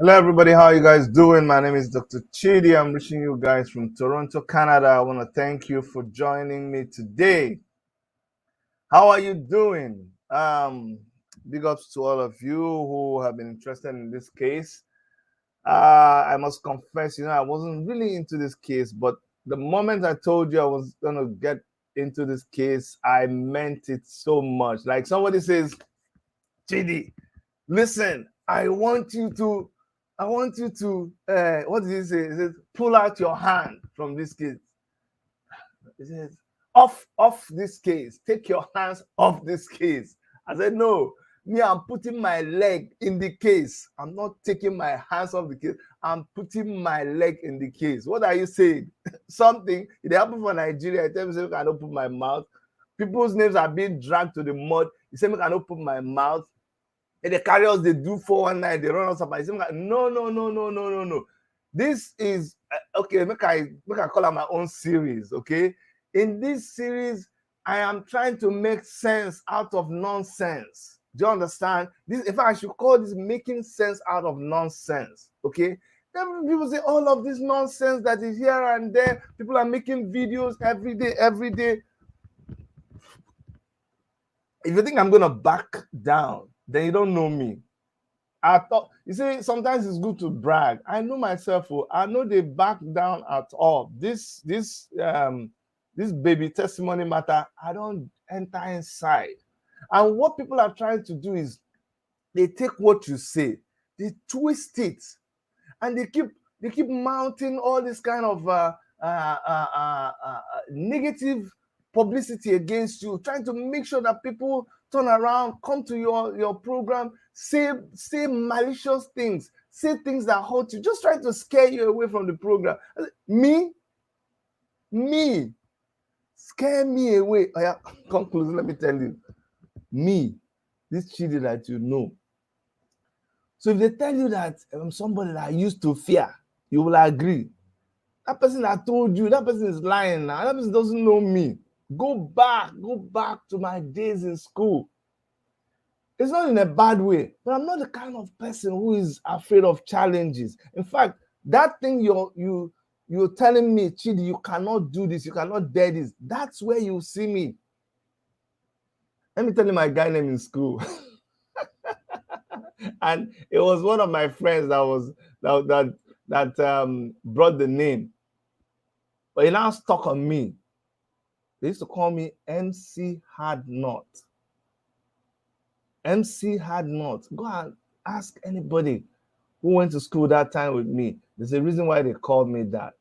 Hello, everybody. How are you guys doing? My name is Dr. Chidi. I'm reaching you guys from Toronto, Canada. I want to thank you for joining me today. How are you doing? Big ups to all of you who have been interested in this case. I must confess, I wasn't really into this case, but the moment I told you I was going to get into this case, I meant it so much. Like somebody says, Chidi, listen, I want you to what did he say? He says, pull out your hand from this case. He says, off this case. Take your hands off this case. I said, no, me, I'm putting my leg in the case. I'm not taking my hands off the case. I'm putting my leg in the case. What are you saying? Something, it happened for Nigeria. I tell me, I can open my mouth. People's names are being dragged to the mud. He said, I can open my mouth. And the carriers, they do 419, they run us up. I say, no, no, no, no, no, no, no. This is okay. Make I call out my own series. Okay, in this series, I am trying to make sense out of nonsense. Do you understand? This, in fact, I should call this making sense out of nonsense. Okay. Then people say all of this nonsense that is here and there. People are making videos every day, every day. If you think I'm gonna back down, then you don't know me. I thought, you see, sometimes it's good to brag. I know myself. I know they back down at all. This baby testimony matter. I don't enter inside. And what people are trying to do is they take what you say, they twist it, and they keep mounting all this kind of negative publicity against you, trying to make sure that people turn around, come to your program, say malicious things, say things that hurt you, just trying to scare you away from the program. Me, scare me away. Oh yeah, conclusion. Let me tell you, me, this Chidi that you know. So if they tell you that somebody that I used to fear, you will agree. That person that told you, that person is lying now. That person doesn't know me. Go back to my days in school. It's not in a bad way, but I'm not the kind of person who is afraid of challenges. In fact, that thing you're telling me, Chidi, you cannot do this, you cannot dare this. That's where you see me. Let me tell you my guy name in school. And it was one of my friends that brought the name. But he now stuck on me. They used to call me MC Hard Knot. MC Hard Knot. Go and ask anybody who went to school that time with me. There's a reason why they called me that.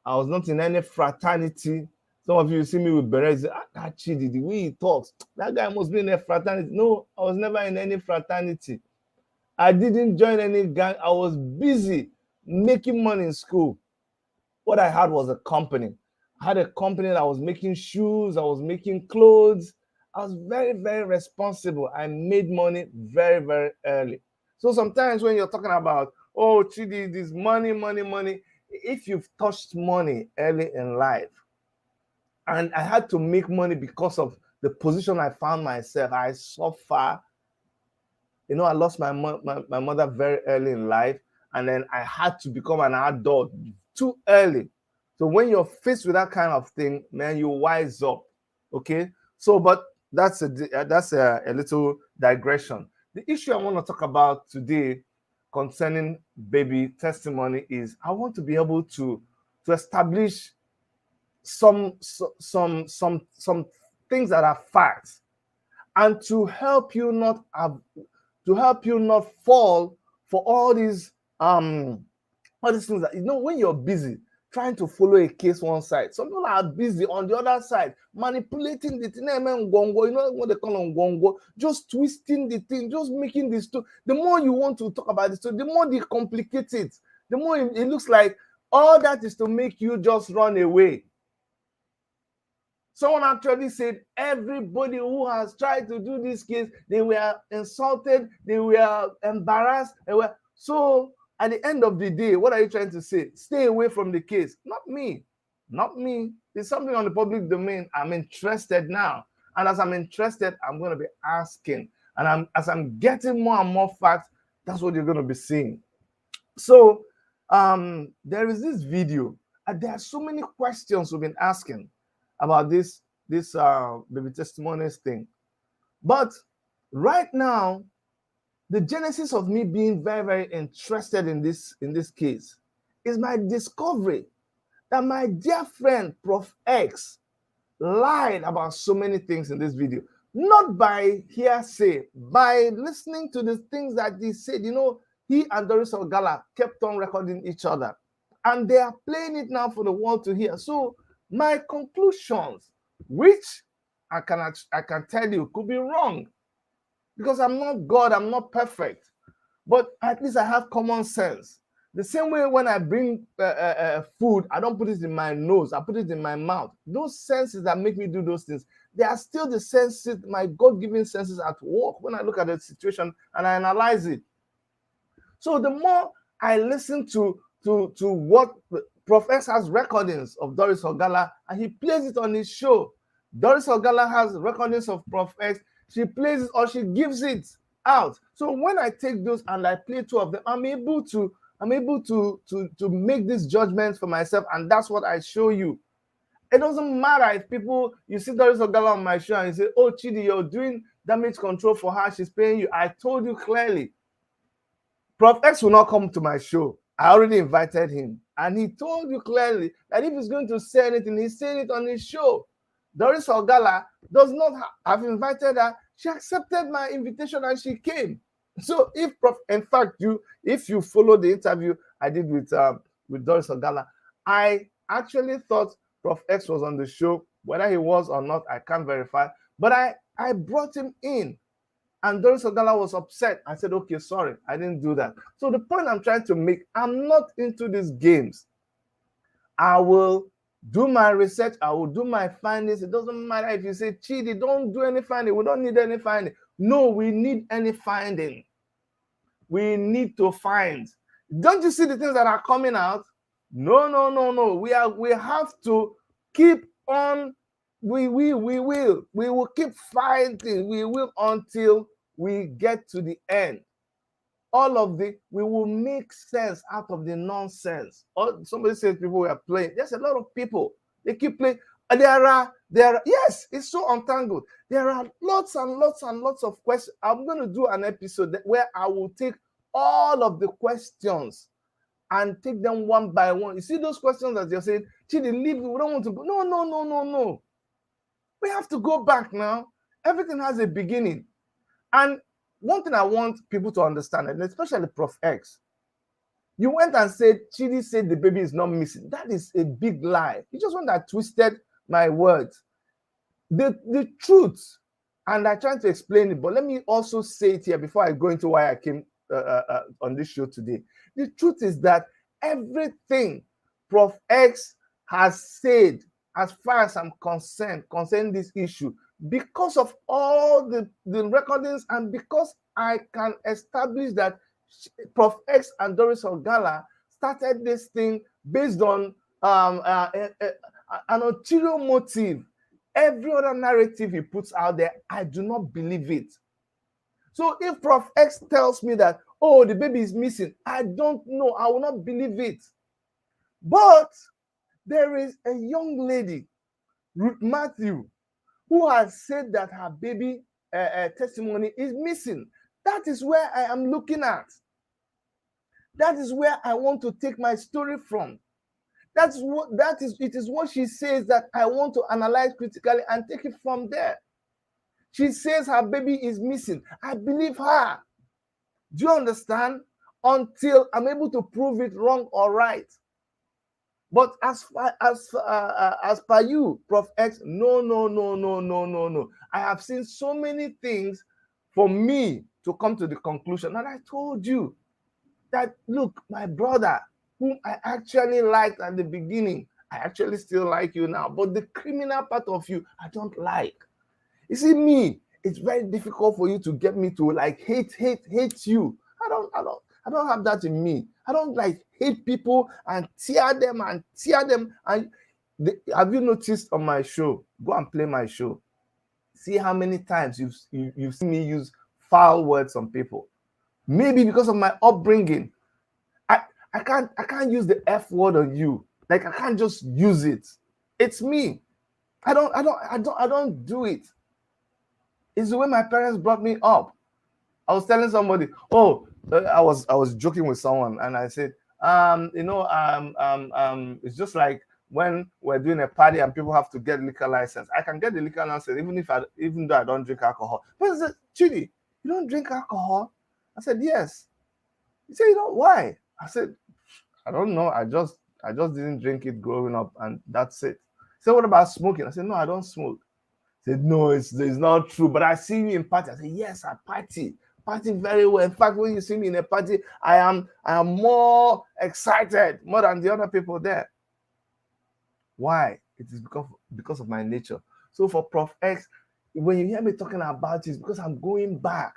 I was not in any fraternity. Some of you see me with berets. That Chidi, the way he talks, that guy must be in a fraternity. No, I was never in any fraternity. I didn't join any gang. I was busy making money in school. What I had was a company. I had a company that was making shoes, I was making clothes. I was very, very responsible. I made money very, very early. So sometimes when you're talking about, oh, Chidi, this money, if you've touched money early in life, and I had to make money because of the position I found myself, I suffer. I lost my mother very early in life, and then I had to become an adult too early. So when you're faced with that kind of thing, man, you wise up. Okay. So, but that's a little digression. The issue I want to talk about today concerning baby testimony is I want to be able to establish some things that are facts, and to help you not fall for all these things that when you're busy trying to follow a case one side, some people are busy on the other side manipulating the thing. What they call on gongo, just twisting the thing, just making this. The more you want to talk about this, the more they complicate it. The more it looks like all that is to make you just run away. Someone actually said everybody who has tried to do this case, they were insulted, they were embarrassed. So at the end of the day, what are you trying to say? Stay away from the case. Not me. There's something on the public domain. I'm interested now. And as I'm interested, I'm going to be asking. And as I'm getting more and more facts, that's what you're going to be seeing. So there is this video, and there are so many questions we've been asking about this baby testimonies thing. But right now, the genesis of me being very, very interested in this case is my discovery that my dear friend Prof X lied about so many things in this video, not by hearsay, by listening to the things that he said. He and Doris Ogala kept on recording each other, and they are playing it now for the world to hear. So my conclusions, which I can tell you could be wrong, because I'm not God, I'm not perfect, but at least I have common sense. The same way when I bring food, I don't put it in my nose, I put it in my mouth. Those senses that make me do those things, they are still the senses, my God-given senses at work when I look at the situation and I analyze it. So the more I listen to what Prof X has recordings of Doris Ogala, and he plays it on his show. Doris Ogala has recordings of Prof X, she plays it or she gives it out. So when I take those and I play two of them, I'm able to make these judgments for myself, and that's what I show you. It doesn't matter if you see Doris Ogala on my show and you say, oh, Chidi, you're doing damage control for her, she's paying you. I told you clearly, Prof X will not come to my show. I already invited him, and he told you clearly that if he's going to say anything, he's saying it on his show. Doris Ogala does not have invited her. She accepted my invitation and she came. So if you follow the interview I did with Doris Ogala, I actually thought Prof X was on the show. Whether he was or not, I can't verify. But I brought him in, and Doris Ogala was upset. I said, okay, sorry, I didn't do that. So the point I'm trying to make, I'm not into these games. I will do my research. I will do my findings. It doesn't matter if you say, Chidi, don't do any finding. We don't need any finding. No, we need any finding. We need to find. Don't you see the things that are coming out? No. We have to keep on. We will keep fighting. We will until we get to the end. We will make sense out of the nonsense. Or somebody says people are playing. There's a lot of people. They keep playing. Yes, it's so untangled. There are lots and lots and lots of questions. I'm going to do an episode where I will take all of the questions and take them one by one. You see those questions that you're saying, Chidi, leave, we don't want to go. No. We have to go back now. Everything has a beginning. And one thing I want people to understand, and especially Prof X, you went and said, Chidi said the baby is not missing. That is a big lie. You just went and twisted my words. The truth, and I tried to explain it, but let me also say it here before I go into why I came on this show today. The truth is that everything Prof X has said, as far as I'm concerned, concerning this issue, because of all the recordings, and because I can establish that Prof X and Doris Ogala started this thing based on an ulterior motive. Every other narrative he puts out there, I do not believe it. So if Prof X tells me that, oh, the baby is missing, I don't know, I will not believe it. But there is a young lady, Ruth Mathew, who has said that her baby testimony is missing. That is where I am looking at. That is where I want to take my story from. It is what she says that I want to analyze critically and take it from there. She says her baby is missing. I believe her. Do you understand? Until I'm able to prove it wrong or right. But as per you, Prof X, no. I have seen so many things for me to come to the conclusion. And I told you that, look, my brother, whom I actually liked at the beginning, I actually still like you now. But the criminal part of you, I don't like. You see, me, it's very difficult for you to get me to like hate you. I don't have that in me. I don't like hate people and tear them. And have you noticed on my show? Go and play my show. See how many times you've seen me use foul words on people. Maybe because of my upbringing. I can't use the F word on you. Like I can't just use it. It's me. I don't do it. It's the way my parents brought me up. I was telling somebody, I was joking with someone, and I said, it's just like when we're doing a party and people have to get liquor license. I can get the liquor license even though I don't drink alcohol. But he said, Chidi, you don't drink alcohol? I said, yes. He said, you know why? I said, I don't know. I just didn't drink it growing up, and that's it. He said, what about smoking? I said, no, I don't smoke. He said, no, it's not true. But I see you in party. I said, yes, I party very well. In fact, when you see me in a party, I am more excited more than the other people there. Why? It is because of my nature. So for Prof X, when you hear me talking about it, it's because I'm going back.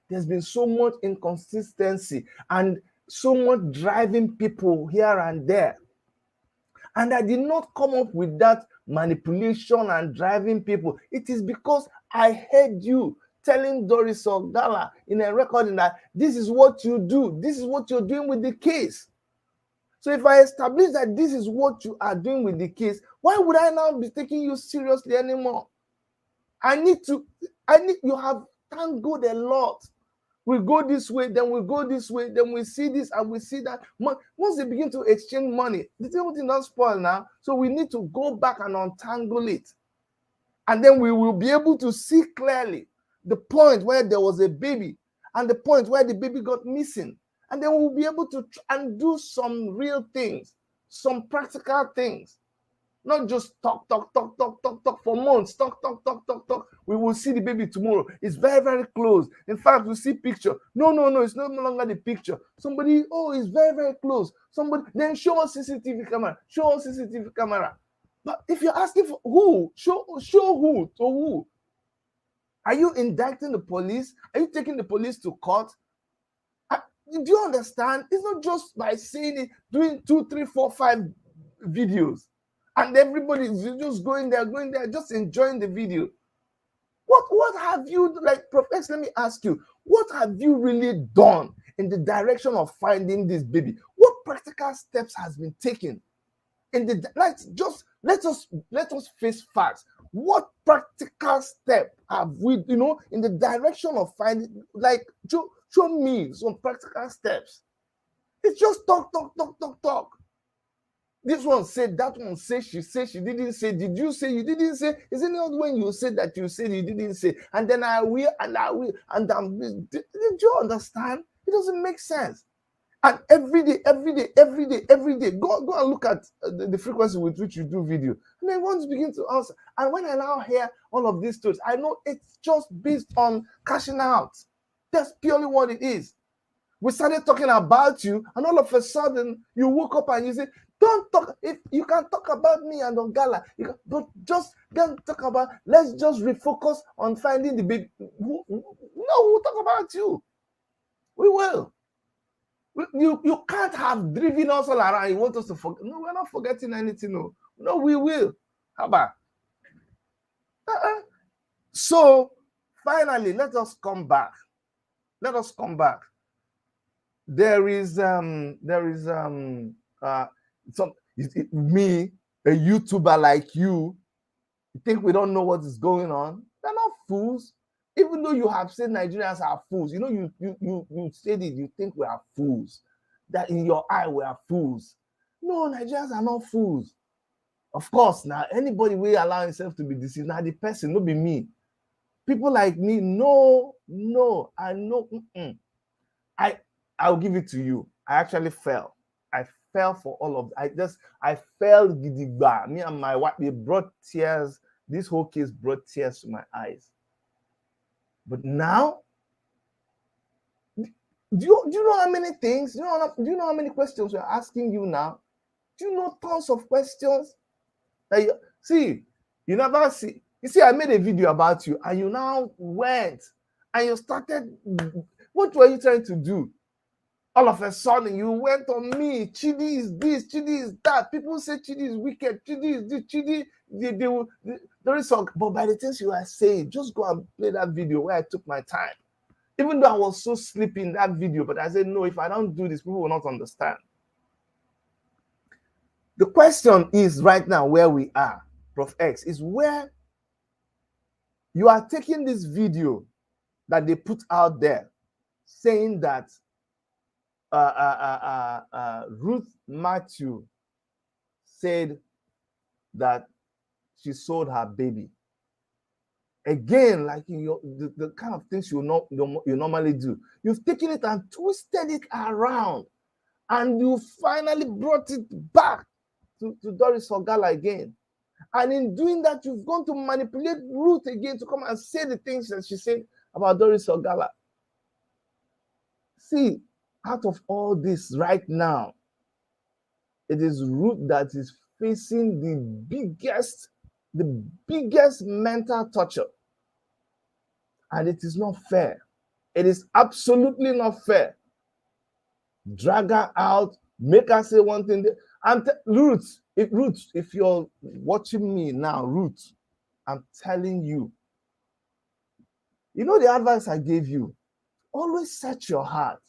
There's been so much inconsistency and so much driving people here and there. And I did not come up with that manipulation and driving people. It is because I heard you telling Doris Ogala in a recording that this is what you do. This is what you're doing with the case. So if I establish that this is what you are doing with the case, why would I now be taking you seriously anymore? You have tangled a lot. We go this way, then we go this way, then we see this and we see that. Once they begin to exchange money, the thing will not spoil now. So we need to go back and untangle it. And then we will be able to see clearly the point where there was a baby and the point where the baby got missing. And then we'll be able to do some real things, some practical things. Not just talk for months. Talk. We will see the baby tomorrow. It's very, very close. In fact, we see picture. No, it's no longer the picture. Somebody, it's very, very close. Somebody, then show us CCTV camera. But if you're asking for who, show who to who. Are you indicting the police? Are you taking the police to court? Do you understand? It's not just by saying it, doing 2, 3, 4, 5 videos. And everybody is just going there, just enjoying the video. What have you, like, Professor, let me ask you, what have you really done in the direction of finding this baby? What practical steps has been taken? Let us face facts. What practical step have we, in the direction of finding, like, show me some practical steps. It's just talk. This one said, that one said, she didn't say, did you say, you didn't say? Isn't it when you said that you said you didn't say? And then I will, and did you understand? It doesn't make sense. And every day, go and look at the frequency with which you do video. And then once you begin to answer, and when I now hear all of these stories, I know it's just based on cashing out. That's purely what it is. We started talking about you, and all of a sudden, you woke up and you say, don't talk. If you can talk about me and Ogala, but just don't talk about. Let's just refocus on finding the baby. No, we'll talk about you. We will. You can't have driven us all around. You want us to forget? No, we're not forgetting anything. No, we will. How about? So finally, let us come back. There is me, a YouTuber like you think we don't know what is going on? They're not fools. Even though you have said Nigerians are fools, you said it, you think we are fools. That in your eye we are fools. No, Nigerians are not fools. Of course, now anybody will allow himself to be deceived. Now the person, not be me. People like me, no, I know. I'll give it to you. I actually fell. I fell for all of it. I fell gidigba. Me and my wife, they brought tears. This whole case brought tears to my eyes. But now, do you know how many things? Do you know how many questions we're asking you now? Do you know tons of questions? You never see. You see, I made a video about you, and you now went and you started. What were you trying to do? All of a sudden, you went on me. Chidi is this, Chidi is that. People say Chidi is wicked. Chidi is this, Chidi. There is some, but by the things you are saying, just go and play that video where I took my time. Even though I was so sleepy in that video, but I said, no, if I don't do this, people will not understand. The question is right now where we are, Prof. X, is where you are taking this video that they put out there saying that Ruth Mathew said that she sold her baby. Again, like the kind of things you normally do. You've taken it and twisted it around, and you finally brought it back to Doris Ogala again. And in doing that, you've gone to manipulate Ruth again to come and say the things that she said about Doris Ogala. See, out of all this right now, it is Ruth that is facing the biggest mental torture. And it is not fair. It is absolutely not fair. Drag her out, make her say one thing. And Ruth, if you're watching me now, Ruth, I'm telling you, you know the advice I gave you? Always search your heart.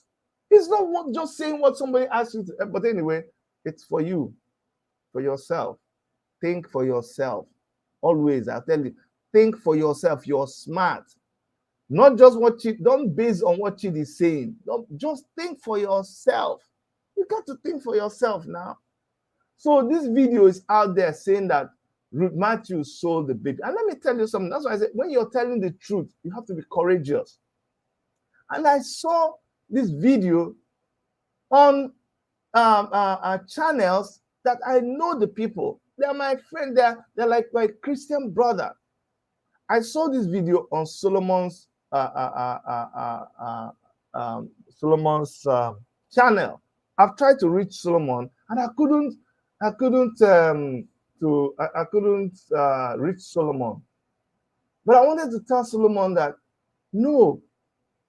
It's not just saying what somebody asks you to, but anyway, it's for you, for yourself. Think for yourself. Always, I tell you, think for yourself. You're smart. Not just don't base on what Chidi is saying. Don't just think for yourself. You got to think for yourself now. So this video is out there saying that Ruth Mathew sold the baby. And let me tell you something. That's why I said, when you're telling the truth, you have to be courageous. And I saw this video on channels that I know the people. They're my friend. They're like my Christian brother. I saw this video on Solomon's channel. I've tried to reach Solomon and I couldn't reach Solomon. But I wanted to tell Solomon that no,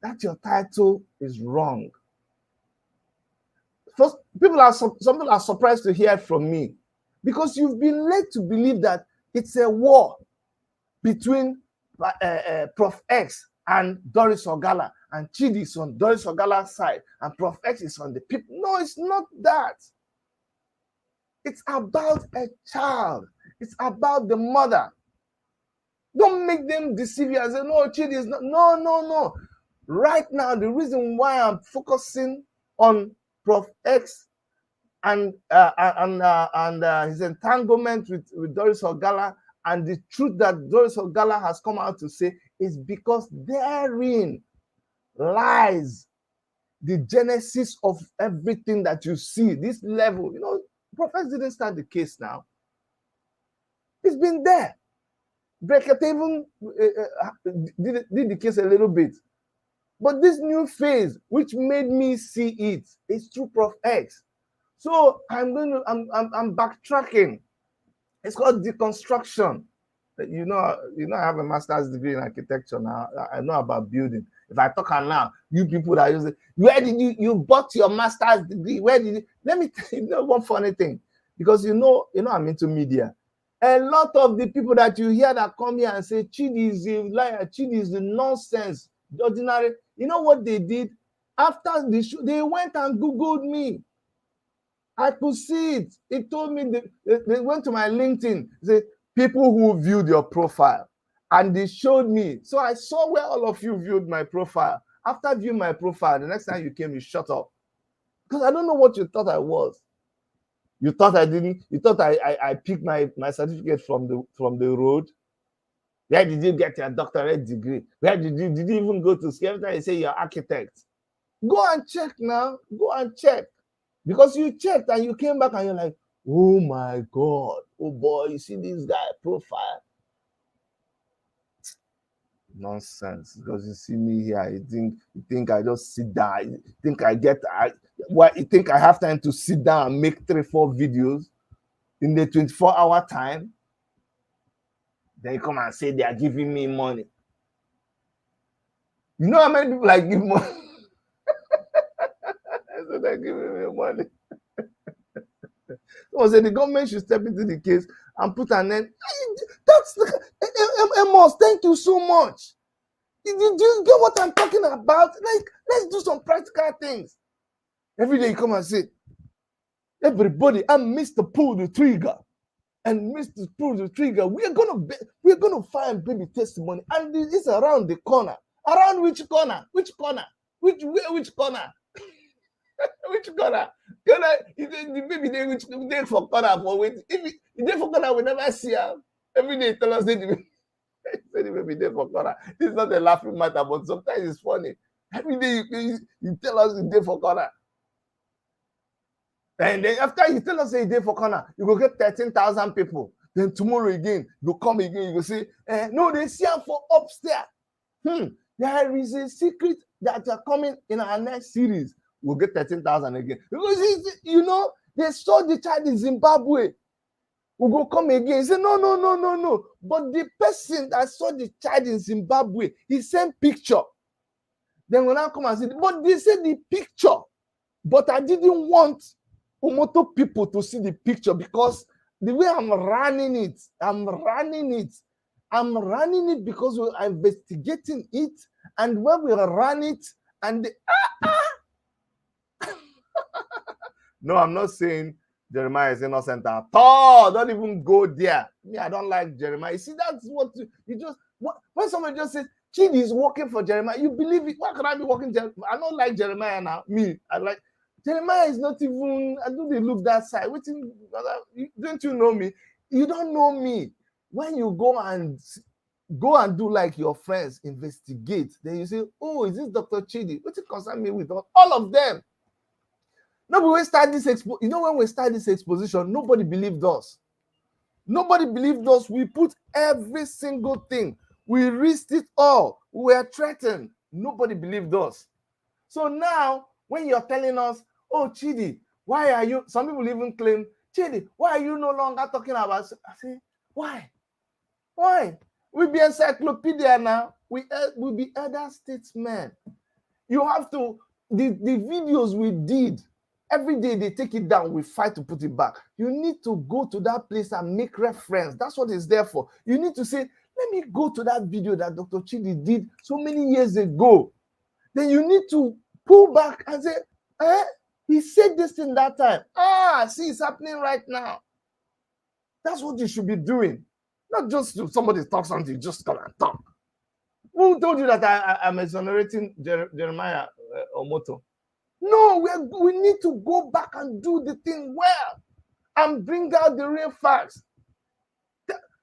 that your title is wrong. First, some people are surprised to hear it from me because you've been led to believe that it's a war between Prof. X and Doris Ogala, and Chidi is on Doris Ogala's side, and Prof. X is on the people. No, it's not that. It's about a child. It's about the mother. Don't make them deceive you and say, no, Chidi is not. No. Right now, the reason why I'm focusing on Prof. X and his entanglement with Doris Ogala and the truth that Doris Ogala has come out to say is because therein lies the genesis of everything that you see. This level, Prophet didn't start the case now. It's been there. Brekete even did the case a little bit. But this new phase, which made me see it, is through Prof. X. So I'm backtracking. It's called deconstruction. You know, I have a master's degree in architecture now. I know about building. If I talk now, you people that use it, where did you bought your master's degree? Where did you? Let me tell you one funny thing, because I'm into media. A lot of the people that you hear that come here and say Chidi is a liar, Chidi is the nonsense, the ordinary. You know what they did after the show? They went and Googled me. I could see it. It told me they went to my LinkedIn. They said, people who viewed your profile, and they showed me. So I saw where all of you viewed my profile. After viewing my profile, the next time you came, you shut up. Because I don't know what you thought I was. You thought I didn't. You thought I picked my certificate from the road. Where did you get your doctorate degree? Where did you even go to school? Every time you say you're architect, go and check now. Go and check. Because you checked and you came back and you're like, oh my God, oh boy, you see this guy profile. Nonsense. Because you see me here, you think I just sit down. You think you think I have time to sit down and make 3-4 videos in the 24-hour time? Then you come and say they are giving me money. You know how many people I give money? So they're giving me money. So the government should step into the case and put an end. That's Amos, thank you so much. Do you get what I'm talking about? Like, let's do some practical things. Every day you come and say, Everybody, and Mr. Pull the trigger. And Mr. Pull the trigger. We're gonna find baby testimony. And it's around the corner. Around which corner? Which corner? Which corner? Which corner? The baby they for corner for wait. If they for corner, we never see her. Every day tell us say the baby there for corner. It's not a laughing matter, but sometimes it's funny. Every day you tell us the day for corner. And then after you tell us a day for corner, you go get 13,000 people. Then tomorrow again, you come again, you go say, no, they see her for upstairs. There is a secret that are coming in our next series. We'll get 13,000 again. Because, they saw the child in Zimbabwe. We'll go come again. Say, no. But the person that saw the child in Zimbabwe, he sent picture. Then when I come and say, but they said the picture. But I didn't want Umoto people to see the picture because the way I'm running it because we're investigating it, and when we run it, and no, I'm not saying Jeremiah is innocent at all. Don't even go there. Me, I don't like Jeremiah. You see, that's what you just when somebody just says Chidi is working for Jeremiah, you believe it. Why could I be working? I don't like Jeremiah now. Me, I like. Jeremiah is not even, I don't look that side. Don't you know me? You don't know me. When you go and do like your friends, investigate, then you say, oh, is this Dr. Chidi? What it concern me with all of them? No, but when we start this exposition, nobody believed us. Nobody believed us. We put every single thing. We risked it all. We were threatened. Nobody believed us. So now, when you're telling us, oh, Chidi, why are you, some people even claim, Chidi, why are you no longer talking about, I say, why? We be encyclopedia now. We be elder statesmen. You have to, the videos we did, every day they take it down, we fight to put it back. You need to go to that place and make reference. That's what it's there for. You need to say, let me go to that video that Dr. Chidi did so many years ago. Then you need to pull back and say, he said this in that time. See, it's happening right now. That's what you should be doing. Not just if somebody talks something, just come and talk. Who told you that I'm exonerating Jeremiah Omoto? No, we need to go back and do the thing well and bring out the real facts.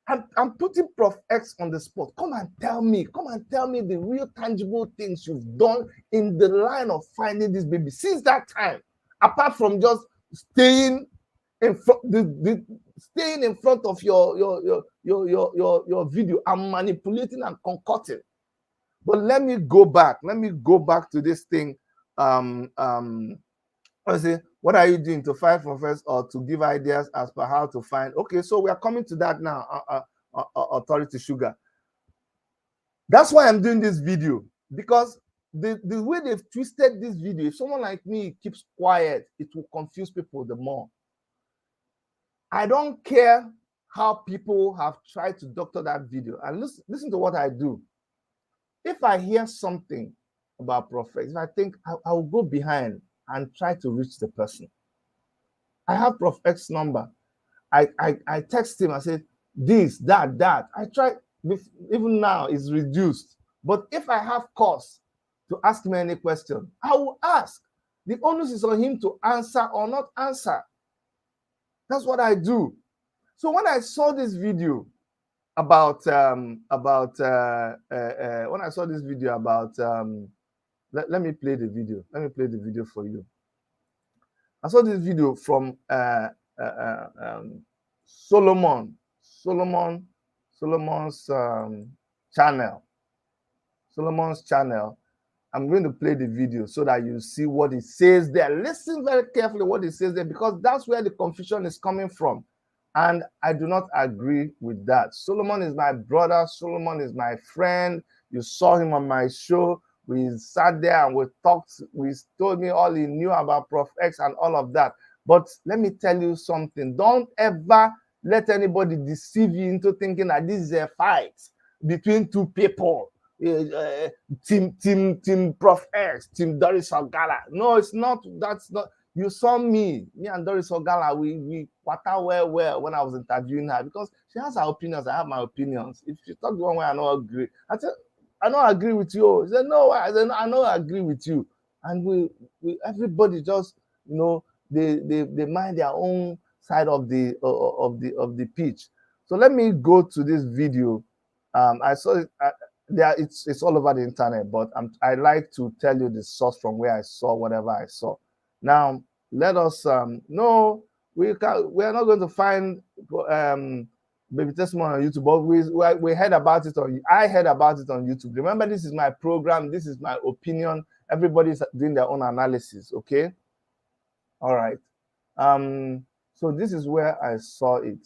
I'm putting Prof X on the spot. Come and tell me the real tangible things you've done in the line of finding this baby since that time. Apart from just staying in front of your video and manipulating and concocting. But let me go back to this thing. I say, what are you doing to fight for first or to give ideas as per how to find? Okay, so we are coming to that now, Authority Sugar. That's why I'm doing this video, because the way they've twisted this video, if someone like me keeps quiet, it will confuse people the more. I don't care how people have tried to doctor that video. And listen to what I do. If I hear something about prophets, if I think I will go behind and try to reach the person. I have Prof X's number. I text him. I said, this, that. I try, even now it's reduced. But if I have cause to ask me any question, I will ask. The onus is on him to answer or not answer. That's what I do. So when I saw this video about let me play the video. Let me play the video for you. I saw this video from Solomon's channel. Solomon's channel. I'm going to play the video so that you see what it says there. Listen very carefully what it says there, because that's where the confusion is coming from. And I do not agree with that. Solomon is my brother. Solomon is my friend. You saw him on my show. We sat there and we talked. We told me all he knew about Prof X and all of that. But let me tell you something. Don't ever let anybody deceive you into thinking that this is a fight between two people. Team Prof X, Team Doris Ogala. No, it's not. That's not. You saw me and Doris Ogala, we quarter well when I was interviewing her, because she has her opinions, I have my opinions. If she talk the one way I don't agree, I said, I don't agree with you. She said, no, I said, I don't agree with you. And we everybody just, you know, they mind their own side of the pitch. So let me go to this video. I saw it. It's all over the internet, but I like to tell you the source from where I saw whatever I saw. Now let us no, we are not going to find baby testimony on YouTube, but we heard about it on, I heard about it on YouTube. Remember, this is my program, this is my opinion. Everybody's doing their own analysis, okay? All right. So this is where I saw it.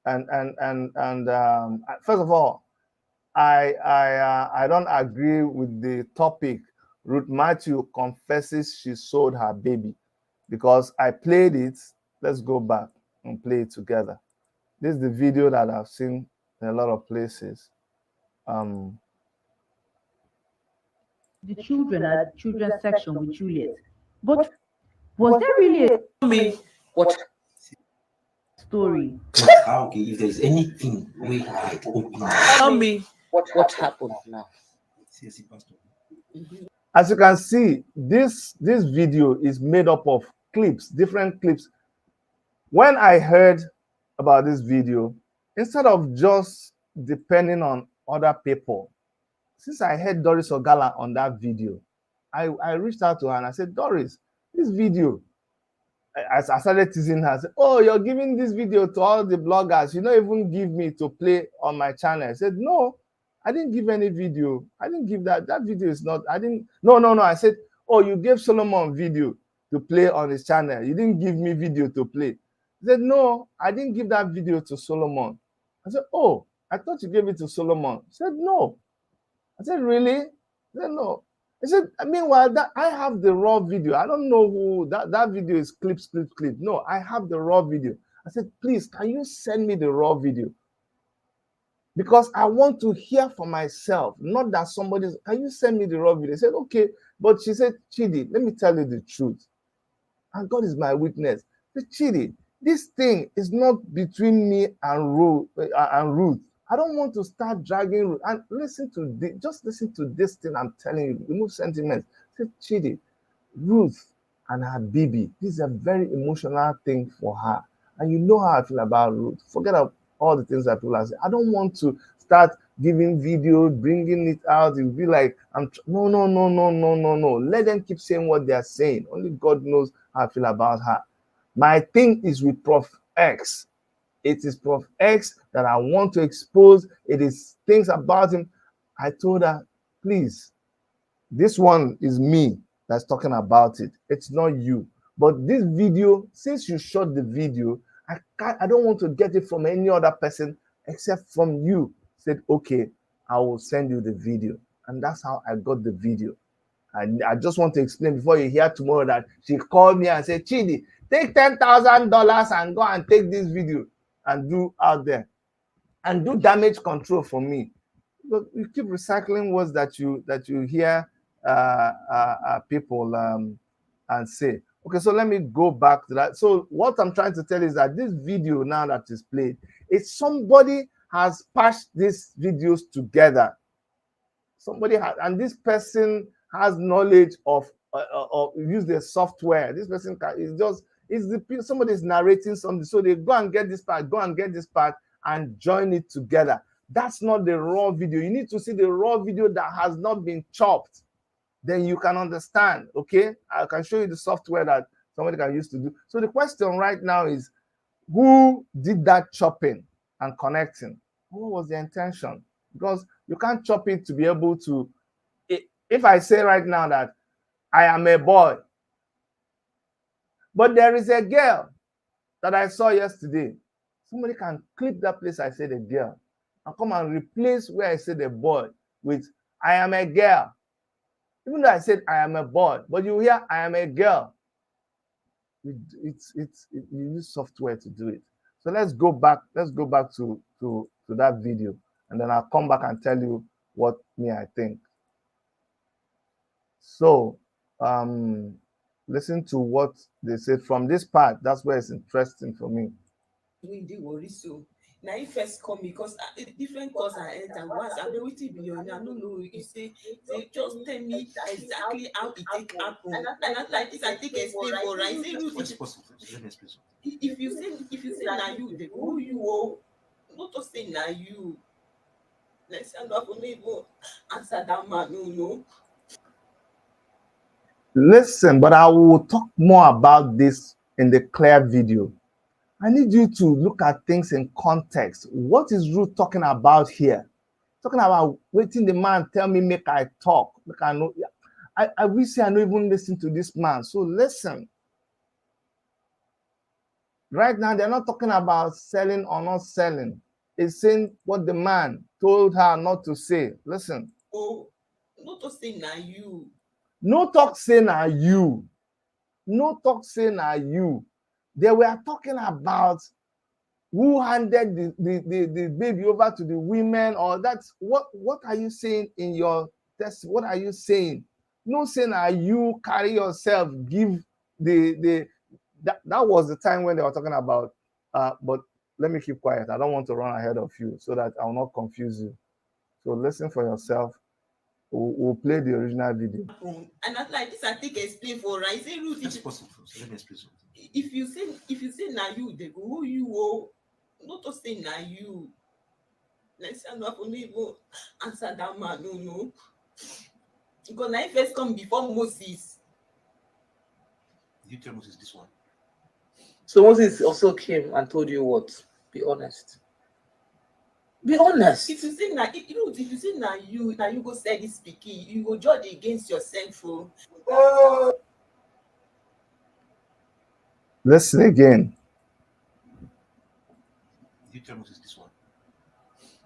And first of all, I don't agree with the topic. Ruth Mathew confesses she sold her baby, because I played it. Let's go back and play it together. This is the video that I've seen in a lot of places. The children at the children's section with Juliet, but was there really a what story? Okay, if there's anything we hide, tell me what happened now. As you can see, this video is made up of clips, different clips. When I heard about this video, instead of just depending on other people, since I heard Doris Ogala on that video, I reached out to her and I said, Doris, this video, I started teasing her. I said, oh, you're giving this video to all the bloggers. You don't even give me to play on my channel. I said, no, I didn't give any video. I didn't give that. That video is not, I didn't, no. I said, oh, you gave Solomon video to play on his channel. You didn't give me video to play. He said, no, I didn't give that video to Solomon. I said, oh, I thought you gave it to Solomon. He said, no. I said, really? He said, no. He said, meanwhile, that I have the raw video. I don't know who that video is. Clip. No, I have the raw video. I said, please, can you send me the raw video? Because I want to hear for myself, not that somebody's, can you send me the raw video? I said, okay. But she said, Chidi, let me tell you the truth. And God is my witness. I said, Chidi, this thing is not between me and Ruth. I don't want to start dragging Ruth. And just listen to this thing I'm telling you. Remove sentiments. Say, Chidi, Ruth and her baby, this is a very emotional thing for her. And you know how I feel about Ruth. Forget all the things that people are saying. I don't want to start giving video, bringing it out. It will be like, no. Let them keep saying what they are saying. Only God knows how I feel about her. My thing is with Prof X. It is Prof X that I want to expose. It is things about him. I told her, please, this one is me that's talking about it. It's not you. But this video, since you shot the video, I don't want to get it from any other person except from you. Said, okay, I will send you the video. And that's how I got the video. And I just want to explain before you hear tomorrow that she called me and said, Chidi, take $10,000 and go and take this video and do out there and do damage control for me. But you keep recycling words that you hear people and say. Okay, so let me go back to that. So what I'm trying to tell is that this video now that is played, it's somebody has patched these videos together. Somebody has, and this person has knowledge of use the software. This person somebody is narrating something, so they go and get this part, and join it together. That's not the raw video. You need to see the raw video that has not been chopped. Then you can understand. Okay, I can show you the software that somebody can use to do. So the question right now is, who did that chopping and connecting? What was the intention? Because you can't chop it to be able to. If I say right now that I am a boy, but there is a girl that I saw yesterday, somebody can clip that place I said a girl and come and replace where I said a boy with I am a girl. Even though I said I am a boy, but you hear I am a girl. You use software to do it. So let's go back to that video, and then I'll come back and tell you what I think. So listen to what they said from this part. That's where it's interesting for me. We dey worry so. Na him first come because different course I enter. Once I be wetin be your name, I no know. You say just tell me exactly how it take happen. And not like this, I take explain for right. Say Ruth, let me explain something. If you say na you, they go who you oh. Not to say na you. Let's stand up for me, go answer that man. No. Listen, but I will talk more about this in the clear video. I need you to look at things in context. What is Ruth talking about here? Talking about waiting the man tell me make I talk. Make I know. I wish I don't even listen to this man. So listen. Right now, they're not talking about selling or not selling. It's saying what the man told her not to say. Listen. Oh, not to say na you. No talk say na you. No talk say na you. They were talking about who handed the baby over to the women, or that's what are you saying in your test? What are you saying? No saying na you carry yourself, give that was the time when they were talking about but let me keep quiet. I don't want to run ahead of you so that I will not confuse you. So listen for yourself. We'll play the original video. And not like this, I think explain for right. Say Ruth, let me explain something. If you say na you, they go who you oh. Not to say na you. Let's stand up for me, go answer that man. No. Because na first come before Moses. You tell Moses this one. So Moses also came and told you what? Be honest. Be honest. If you say na you go say this pikin, you go judge against yourself. Listen again. You tell Moses this one.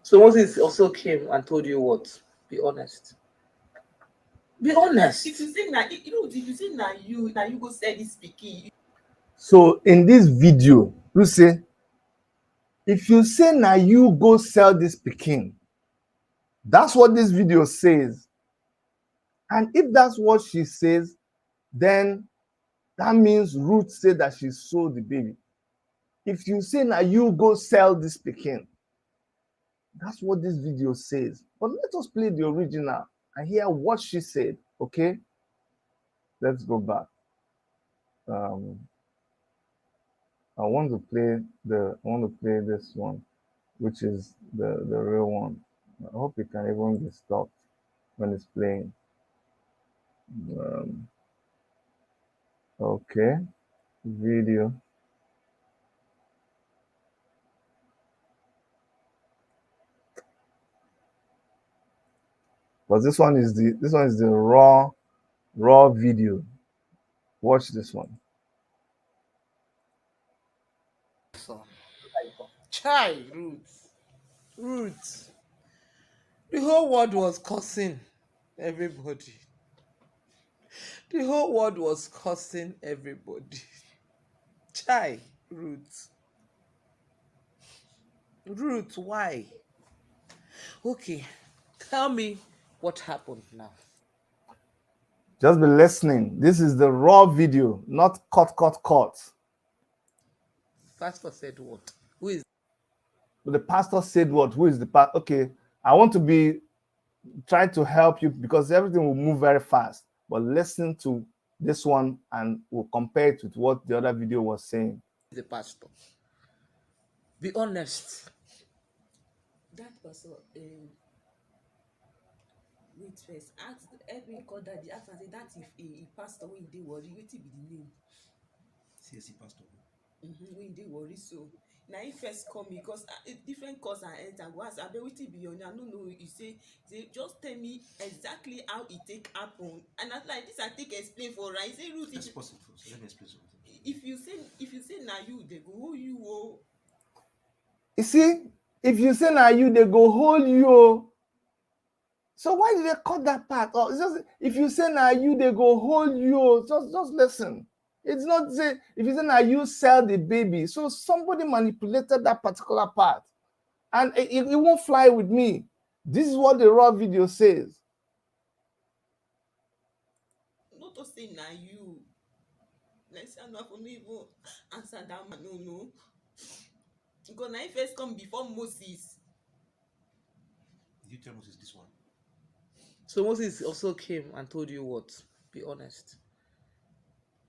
So Moses also came and told you what? Be honest. Be honest. If you say na you go say this pikin. So in this video, you say, if you say na you go sell this pikin, that's what this video says. And if that's what she says, then that means Ruth said that she sold the baby. If you say na you go sell this pikin, that's what this video says. But let us play the original and hear what she said. Okay, let's go back. I want to play this one, which is the real one. I hope it can even be stopped when it's playing. Okay, video. But this one is the raw video. Watch this one. Chai, Ruth. The whole world was cursing everybody. The whole world was cursing everybody. Chai, Ruth. Ruth, why? Okay, tell me what happened now. Just be listening. This is the raw video, not cut. Pastor said what? Who is? But the pastor said what? Who is the pastor? Okay, I want to be trying to help you because everything will move very fast. But listen to this one and we'll compare it with what the other video was saying. The pastor. Be honest. That pastor, wait first. Ask every call that the ask and say that if a pastor when they worry, wait till be the name. CSC pastor. When they worry so. Now he first come because different course I enter. Once I be waiting be your name. I don't know. You say just tell me exactly how it take happen. And not like this I take explain for right. Say Ruth. That's possible. So let me explain something. If you say na you, they go who you oh. You see, if you say na you, they go hold you. So why did they cut that part? Or just if you say na you, they go hold you. Just listen. It's not say if you say na you sell the baby. So somebody manipulated that particular part, and it won't fly with me. This is what the raw video says. Not to say na you. Let's say I no even answer that man. No. Because na him first come before Moses. Did you tell Moses this one? So Moses also came and told you what? Be honest.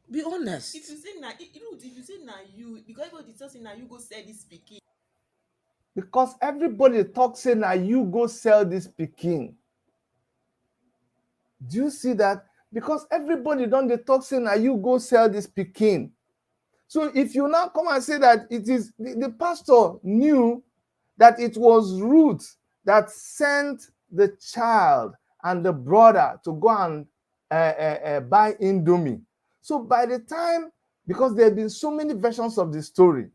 Be honest. If you say na, if you say na you, because everybody talk say na you go sell this pikin. Because everybody talks say now you go sell this pikin. Do you see that? Because everybody don't they talk say now you go sell this pikin. So if you now come and say that it is the pastor knew that it was Ruth that sent the child and the brother to go and buy Indomie. So by the time, because there have been so many versions of the story,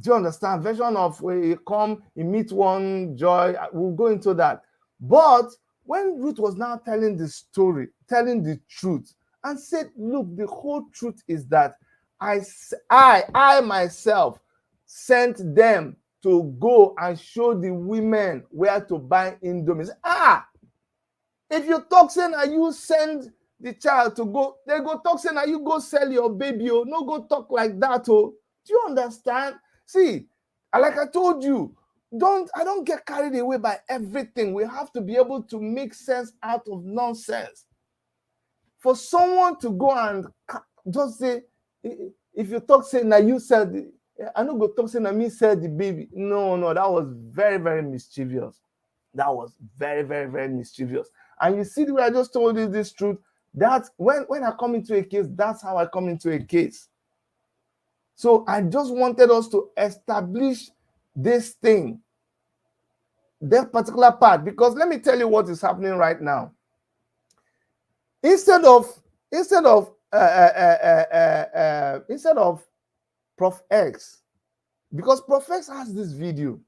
do you understand? Version of where you come, you meet one joy, we'll go into that. But when Ruth was now telling the story, telling the truth, and said, look, the whole truth is that I myself sent them to go and show the women where to buy Indomie. If you talk saying that you send the child to go, they go talk saying that you go sell your baby. Oh, no, go talk like that. Oh, do you understand? See, like I told you, I don't get carried away by everything. We have to be able to make sense out of nonsense. For someone to go and just say, if you talk saying that you said, I don't go talk saying that me said the baby. No, that was very, very mischievous. That was very, very, very mischievous. And you see the way I just told you this truth, that when I come into a case, that's how I come into a case. So I just wanted us to establish this thing, that particular part, because let me tell you what is happening right now. Instead of Prof X, because Prof X has this video,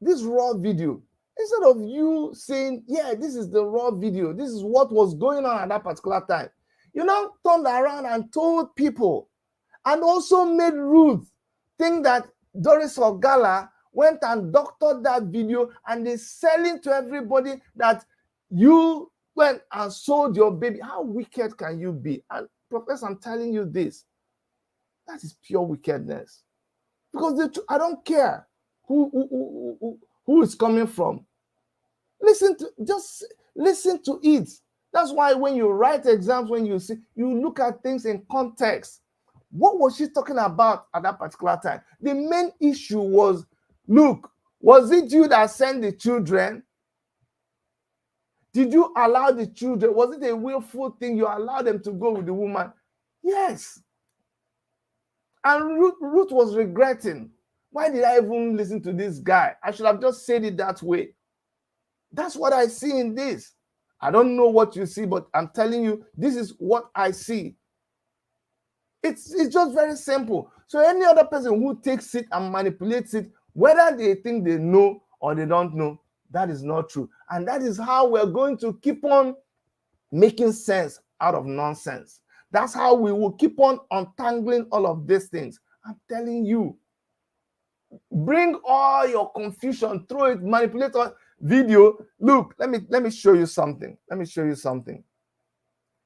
this raw video, instead of you saying, yeah, this is the raw video, this is what was going on at that particular time, you now turned around and told people, and also made Ruth think that Doris Ogala went and doctored that video and is selling to everybody that you went and sold your baby. How wicked can you be? And Professor, I'm telling you this, that is pure wickedness. Because I don't care who it's coming from. Just listen to it. That's why when you write exams, when you look at things in context. What was she talking about at that particular time? The main issue was, look, was it you that sent the children? Did you allow the children? Was it a willful thing? You allowed them to go with the woman? Yes. And Ruth was regretting. Why did I even listen to this guy? I should have just said it that way. That's what I see in this. I don't know what you see, but I'm telling you, this is what I see. It's just very simple. So any other person who takes it and manipulates it, whether they think they know or they don't know, that is not true. And that is how we're going to keep on making sense out of nonsense. That's how we will keep on untangling all of these things. I'm telling you, bring all your confusion, throw it, manipulate on video. Look, let me show you something. Let me show you something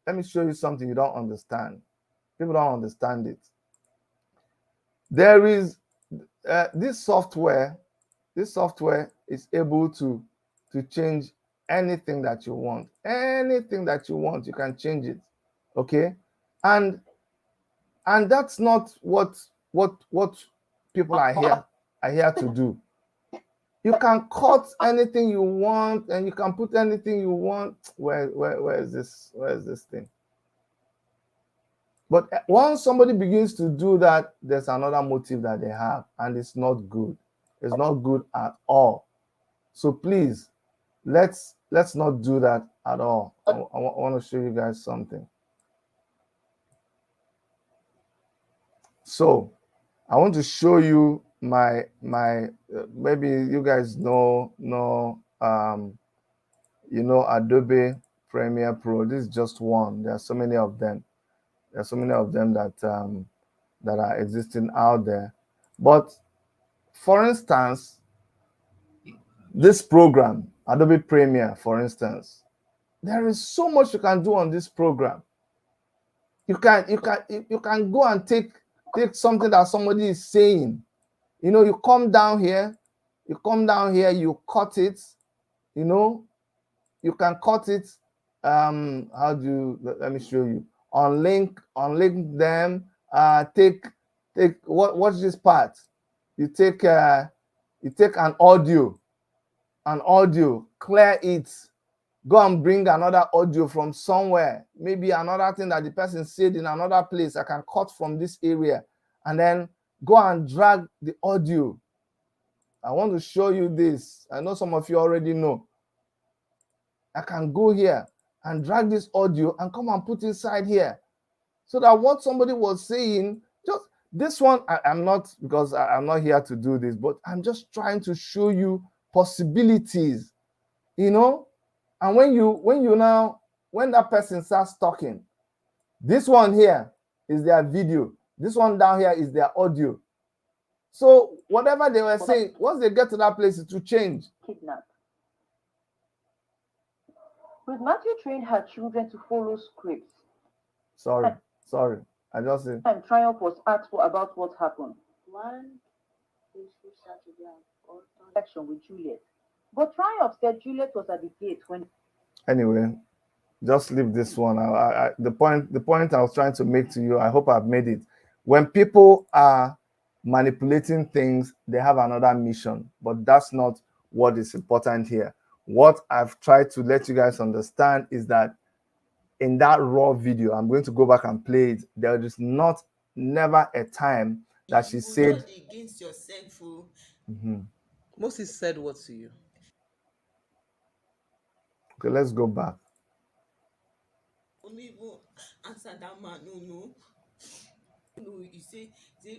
you don't understand. People don't understand it. There is this software is able to change anything that you want. Anything that you want, you can change it. Okay? And that's not what people are here to do. You can cut anything you want and you can put anything you want. Where is this thing? But once somebody begins to do that, there's another motive that they have, and it's not good. It's not good at all. So please, let's not do that at all. I want to show you guys something. So I want to show you my maybe you guys know Adobe Premiere Pro. This is just one. There are so many of them. There are so many of them that are existing out there. But for instance, this program, Adobe Premiere, for instance, There is so much you can do on this program. You can go and take something that somebody is saying. You know, you come down here, you cut it. You know, you can cut it. How do you, let me show you. Unlink them. Take watch this part. You take an audio, clear it. Go and bring another audio from somewhere, maybe another thing that the person said in another place. I can cut from this area, and then go and drag the audio. I want to show you this. I know some of you already know. I can go here and drag this audio and come and put inside here, so that what somebody was saying, just this one, I'm not, because I'm not here to do this, but I'm just trying to show you possibilities, you know. And when that person starts talking, this one here is their video, this one down here is their audio. So whatever they were saying, once they get to that place, it will change. Kidnapped. Ruth Mathew trained her children to follow scripts. Sorry. I just said. And Triumph was asked about what happened. One peaceful Saturday Section with Juliet. But Triumph said Juliet was at the gate when. Anyway, just leave this one. The point I was trying to make to you, I hope I've made it. When people are manipulating things, they have another mission, but that's not what is important here. What I've tried to let you guys understand is that in that raw video, I'm going to go back and play it. There is never a time that she said against yourself. Moses said what to you? Okay, let's go back. Only even answer that man. No, you say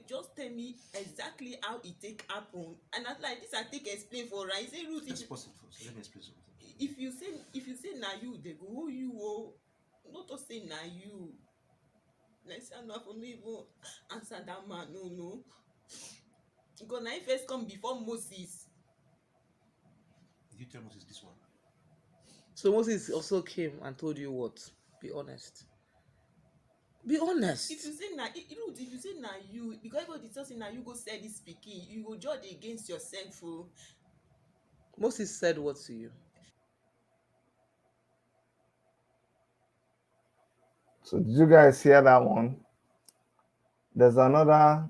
just tell me exactly how it take happen, and as like this I take explain for right. Say Ruth, Let's pause it first. Let me explain something. If you say na you, they go who you oh, not to say na you. Next time I only even answer that man. No, because na first come before Moses. Did you tell Moses this one? So Moses also came and told you what? Be honest. Be honest. If you say na Ruth, if you say na you, because everybody tells you na you go say this speaking, you go judge against yourself. Moses said what to you? So did you guys hear that one? There's another.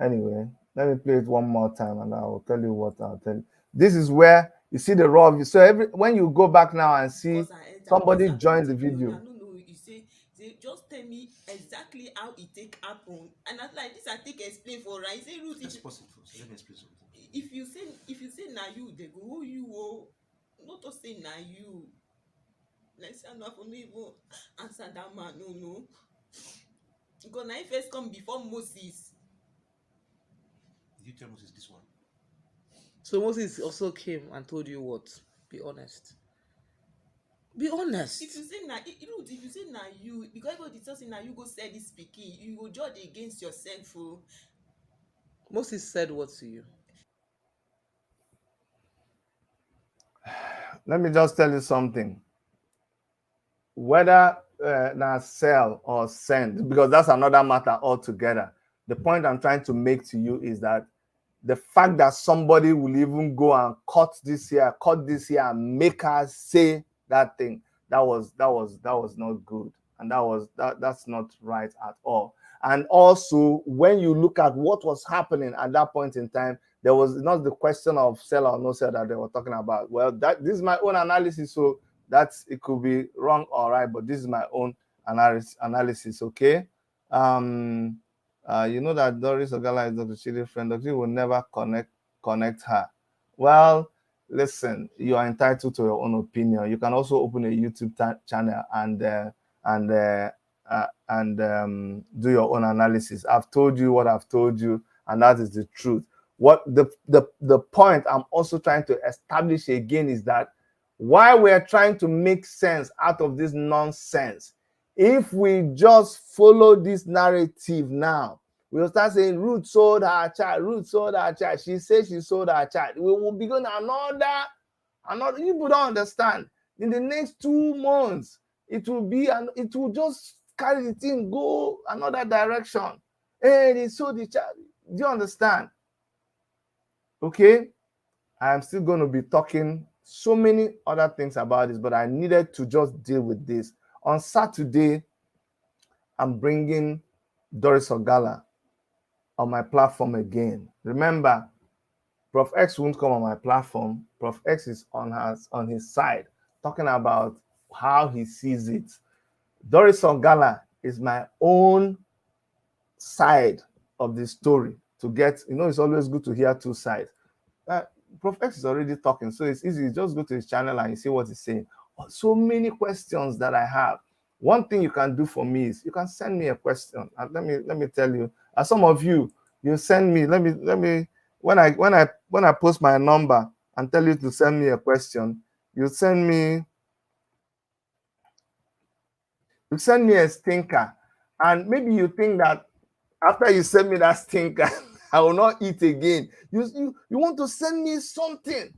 Anyway, let me play it one more time and I will tell you what I'll tell you. This is where you see the raw video. So when you go back now and see somebody join the video. No, you say just tell me exactly how it take happen, and as like this I take explain for right. Say Ruth, let's pause it first. Let me explain something. If you say na you, they go who you oh, not to say na you. Next time I only even answer that man. No, because na first come before Moses. Did you tell Moses this one? So Moses also came and told you what? Be honest. Be honest. If you say na Ruth, if you say na you, because everybody tells you na you go say this speaking, you go judge against yourself. Moses said what to you? Let me just tell you something. Whether na sell or send, because that's another matter altogether. The point I'm trying to make to you is that the fact that somebody will even go and cut this here, and make her say that thing, that was not good, and that's not right at all. And also, when you look at what was happening at that point in time, there was not the question of sell or no sell that they were talking about. Well, this is my own analysis, so it could be wrong or right, but this is my own analysis. Okay. You know that Doris Ogala is Dr. Chidi's friend. Dr. Chidi will never connect her. Well, listen, you are entitled to your own opinion. You can also open a YouTube channel and do your own analysis. I've told you what I've told you, and that is the truth. What the point I'm also trying to establish again is that while we're trying to make sense out of this nonsense, if we just follow this narrative now, we'll start saying Ruth sold her child. She said she sold her child. We will begin another. People don't understand. In the next 2 months, it will be, and it will just carry the thing, go another direction. Hey, they sold the child. Do you understand? Okay, I'm still going to be talking so many other things about this, but I needed to just deal with this. On Saturday, I'm bringing Doris Ogala on my platform again. Remember, Prof X won't come on my platform. Prof X is on his side, talking about how he sees it. Doris Ogala is my own side of the story to get, it's always good to hear two sides. Prof X is already talking, so it's easy. You just go to his channel and you see what he's saying. So many questions that I have. One thing you can do for me is you can send me a question. And let me tell you. Some of you send me. Let me when I post my number and tell you to send me a question, you send me a stinker, and maybe you think that after you send me that stinker, I will not eat again. You want to send me something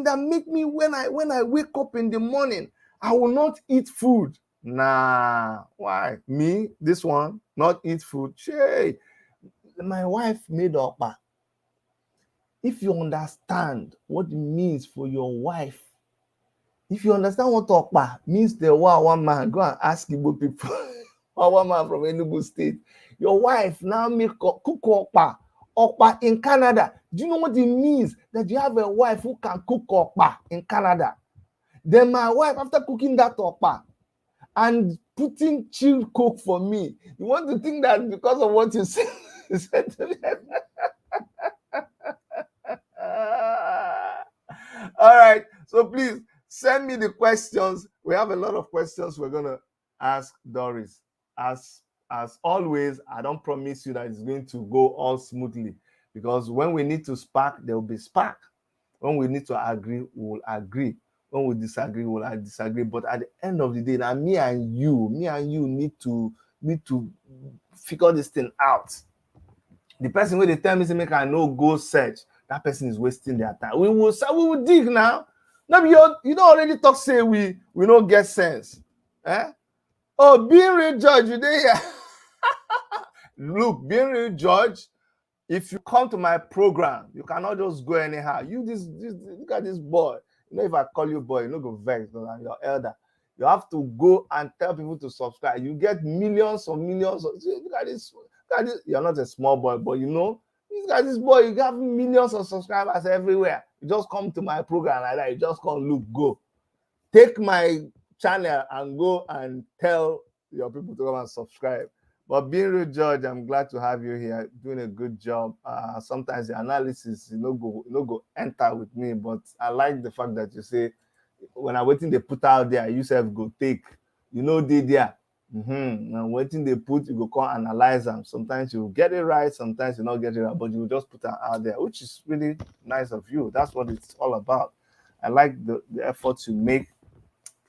that make me when I wake up in the morning, I will not eat food. Nah, why? Me, this one, not eat food. Shay, my wife made up. If you understand what it means for your wife, if you understand what okpa means, the one man, go and ask Igbo people. One man from Enugu State. Your wife now cook okpa in Canada. Do you know what it means that you have a wife who can cook okpa in Canada? Then my wife, after cooking that okpa and putting chilled coke for me, you want to think that because of what you said, to me. All right, so please send me the questions. We have a lot of questions we're going to ask Doris. As always, I don't promise you that it's going to go all smoothly, because when we need to spark, there will be spark. When we need to agree, we will agree. When we disagree, we will disagree. But at the end of the day, now me and you need to figure this thing out. The person where they tell me to make I no go search, that person is wasting their time. We will dig now. No, you don't already talk, say we don't get sense. Eh? Oh, being real judge, you there? Look, being real judge, if you come to my program, you cannot just go anyhow. Look at this boy. If I call you boy, you don't go vex, I'm your elder. You have to go and tell people to subscribe. You get millions of millions. Look at this. You're not a small boy, but this boy, you have millions of subscribers everywhere. You just come to my program like that. You just come, look, go. Take my channel and go and tell your people to come and subscribe. But being real judge, I'm glad to have you here, doing a good job. Sometimes the analysis, go enter with me, but I like the fact that you say, when I'm waiting, they put out there, you self go take, they there. And waiting they put, you go come analyze them. Sometimes you get it right, sometimes you not get it right, but you just put them out there, which is really nice of you. That's what it's all about. I like the efforts you make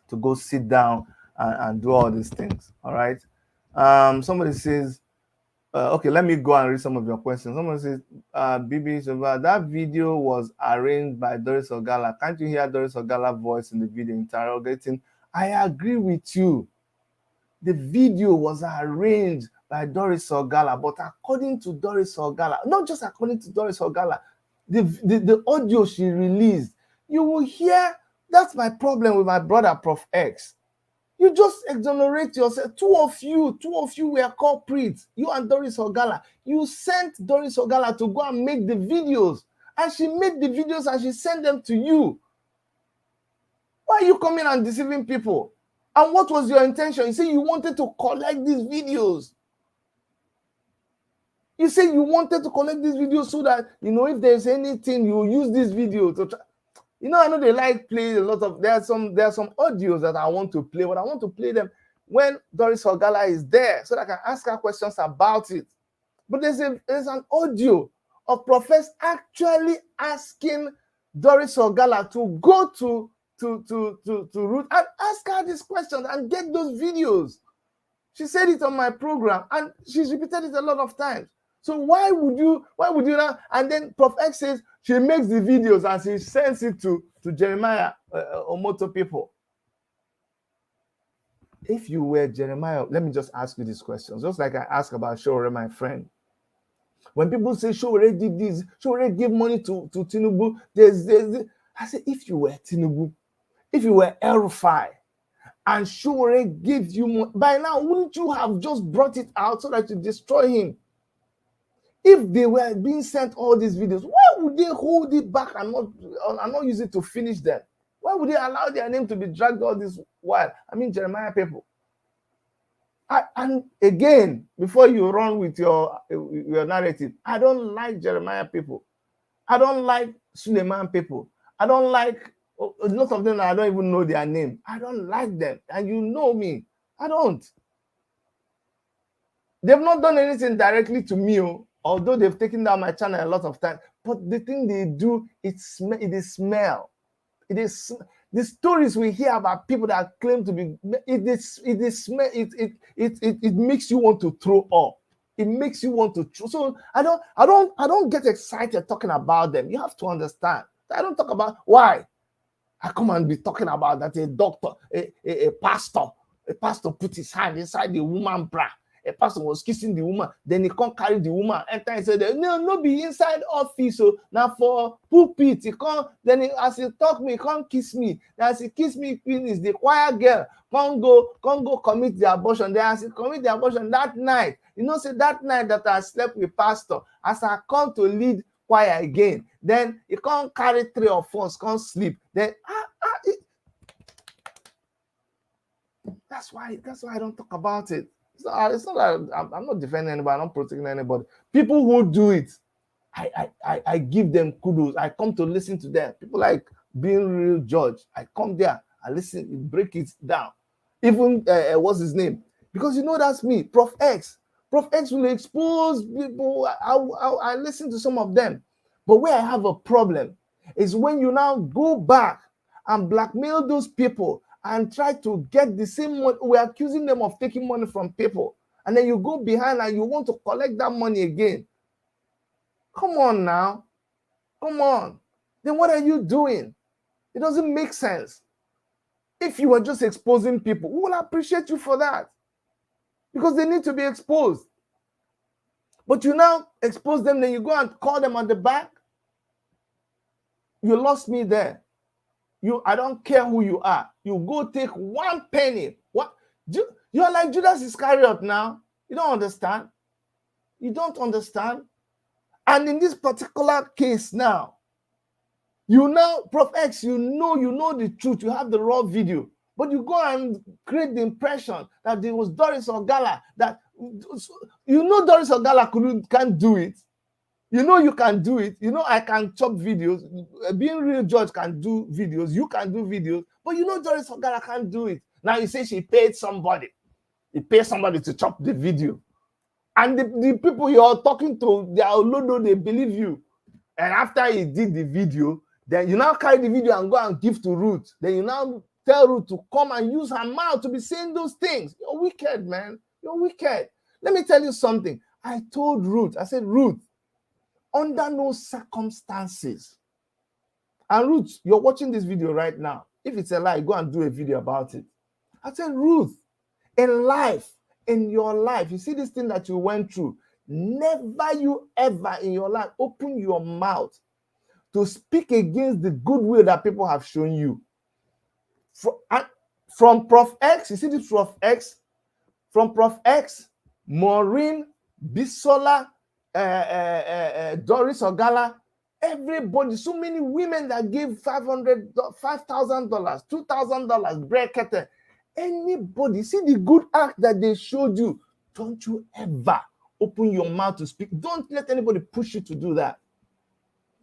to go sit down and do all these things. All right. Somebody says, okay, let me go and read some of your questions. Someone says, Bibi, that video was arranged by Doris Ogala. Can't you hear Doris Ogala's voice in the video interrogating? I agree with you. The video was arranged by Doris Ogala, but according to Doris Ogala, not just according to Doris Ogala, the audio she released, you will hear. That's my problem with my brother, Prof X. You just exonerate yourself. Two of you were culprits. You and Doris Ogala. You sent Doris Ogala to go and make the videos. And she made the videos and she sent them to you. Why are you coming and deceiving people? And what was your intention? You say you wanted to collect these videos. You say you wanted to collect these videos so that, if there's anything, you use this video to try. I know they like playing a lot of, there are some audios that I want to play, but I want to play them when Doris Ogala is there so that I can ask her questions about it. But there's an audio of Professor actually asking Doris Ogala to go to Ruth and ask her these questions and get those videos. She said it on my program and she's repeated it a lot of times. So why would you now? And then Prof X says she makes the videos and she sends it to Jeremiah Omoto people. If you were Jeremiah, let me just ask you these questions, just like I asked about Shore, my friend. When people say Shore did this, Shore give money to Tinubu, I say, if you were Tinubu, if you were El-Rufai, and Shore gives you money, by now, wouldn't you have just brought it out so that you destroy him? If they were being sent all these videos, why would they hold it back and not use it to finish them? Why would they allow their name to be dragged all this while? I mean, Jeremiah people. And again, before you run with your narrative, I don't like Jeremiah people. I don't like Suleiman people. I don't like a lot of them. I don't even know their name. I don't like them. And you know me. I don't. They've not done anything directly to me, although they've taken down my channel a lot of times. But the thing they do, it is smell. It is the stories we hear about people that claim to be. It makes you want to throw up. It makes you want to. So I don't get excited talking about them. You have to understand. I don't talk about why. I come and be talking about that a doctor, a pastor put his hand inside the woman bra. A pastor was kissing the woman, then he can't carry the woman. Enter and said, no, be inside office. So now for pulpit, he can't. Then as he talk me, he can't kiss me. Then as he kiss me, finish the choir girl can't go commit the abortion. Then as he commit the abortion that night, say that night that I slept with pastor, as I come to lead choir again, then he can't carry 3 or 4, can't sleep. Then that's why I don't talk about it. So it's not that I'm not defending anybody, I'm not protecting anybody. People who do it, I give them kudos. I come to listen to them. People like Being Real Judge. I come there, I listen, break it down. Even what's his name? Because that's me, Prof X. Prof X will expose people. I listen to some of them. But where I have a problem is when you now go back and blackmail those people and try to get the same money. We're accusing them of taking money from people. And then you go behind and you want to collect that money again. Come on now. Come on. Then what are you doing? It doesn't make sense. If you were just exposing people, we will appreciate you for that. Because they need to be exposed. But you now expose them, then you go and call them on the back. You lost me there. I don't care who you are. You go take 1 penny. What? You're like Judas Iscariot now. You don't understand. You don't understand. And in this particular case now, Prof X, you know the truth. You have the raw video. But you go and create the impression that there was Doris Ogala. That Doris Ogala can't do it. You can do it. I can chop videos. Being Real Judge can do videos. You can do videos. But Doris Ogala can't do it. Now you say she paid somebody. He paid somebody to chop the video. And the people you're talking to, they are low, they believe you. And after he did the video, then you now carry the video and go and give to Ruth. Then you now tell Ruth to come and use her mouth to be saying those things. You're wicked, man. You're wicked. Let me tell you something. I told Ruth, I said, Ruth, under no circumstances. And Ruth, you're watching this video right now. If it's a lie, go and do a video about it. I said, Ruth, in your life, you see this thing that you went through, never you ever in your life open your mouth to speak against the goodwill that people have shown you. From Prof X, you see this Prof X? From Prof X, Maureen, Bisola, Doris Ogala, everybody, so many women that gave $5,000, $2,000, bracket. Anybody, see the good act that they showed you. Don't you ever open your mouth to speak. Don't let anybody push you to do that.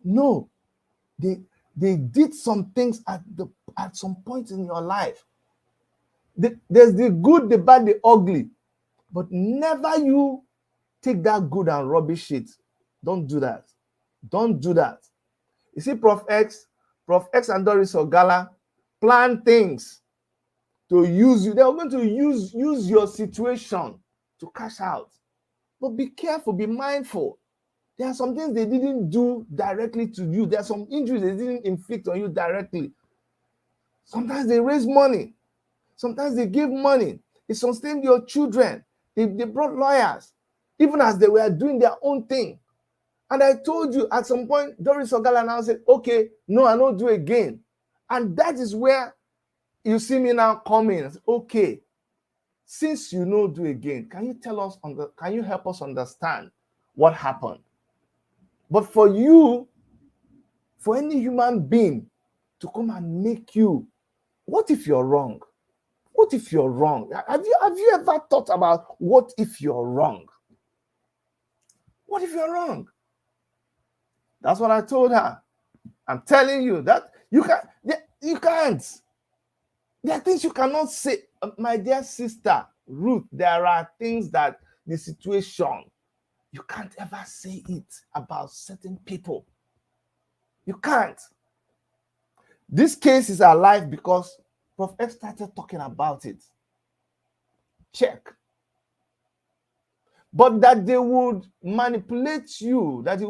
No, they did some things at some point in your life. There's the good, the bad, the ugly, but never you take that good and rubbish it. Don't do that. Don't do that. You see, Prof X and Doris Ogala plan things to use you. They are going to use your situation to cash out. But be careful, be mindful. There are some things they didn't do directly to you. There are some injuries they didn't inflict on you directly. Sometimes they raise money. Sometimes they give money. It sustained your children. They brought lawyers, even as they were doing their own thing. And I told you at some point, Doris Ogala now said, okay, no, I don't do again. And that is where you see me now coming. Okay, since you know do again, can you tell us can you help us understand what happened? But for you, for any human being to come and make you, what if you're wrong? What if you're wrong? Have you ever thought about what if you're wrong? What if you're wrong? That's what I told her. I'm telling you that you can't. There are things you cannot say. My dear sister, Ruth, there are things that the situation, you can't ever say it about certain people. You can't. This case is alive because Prof. F started talking about it. Check. But that they would manipulate you, that he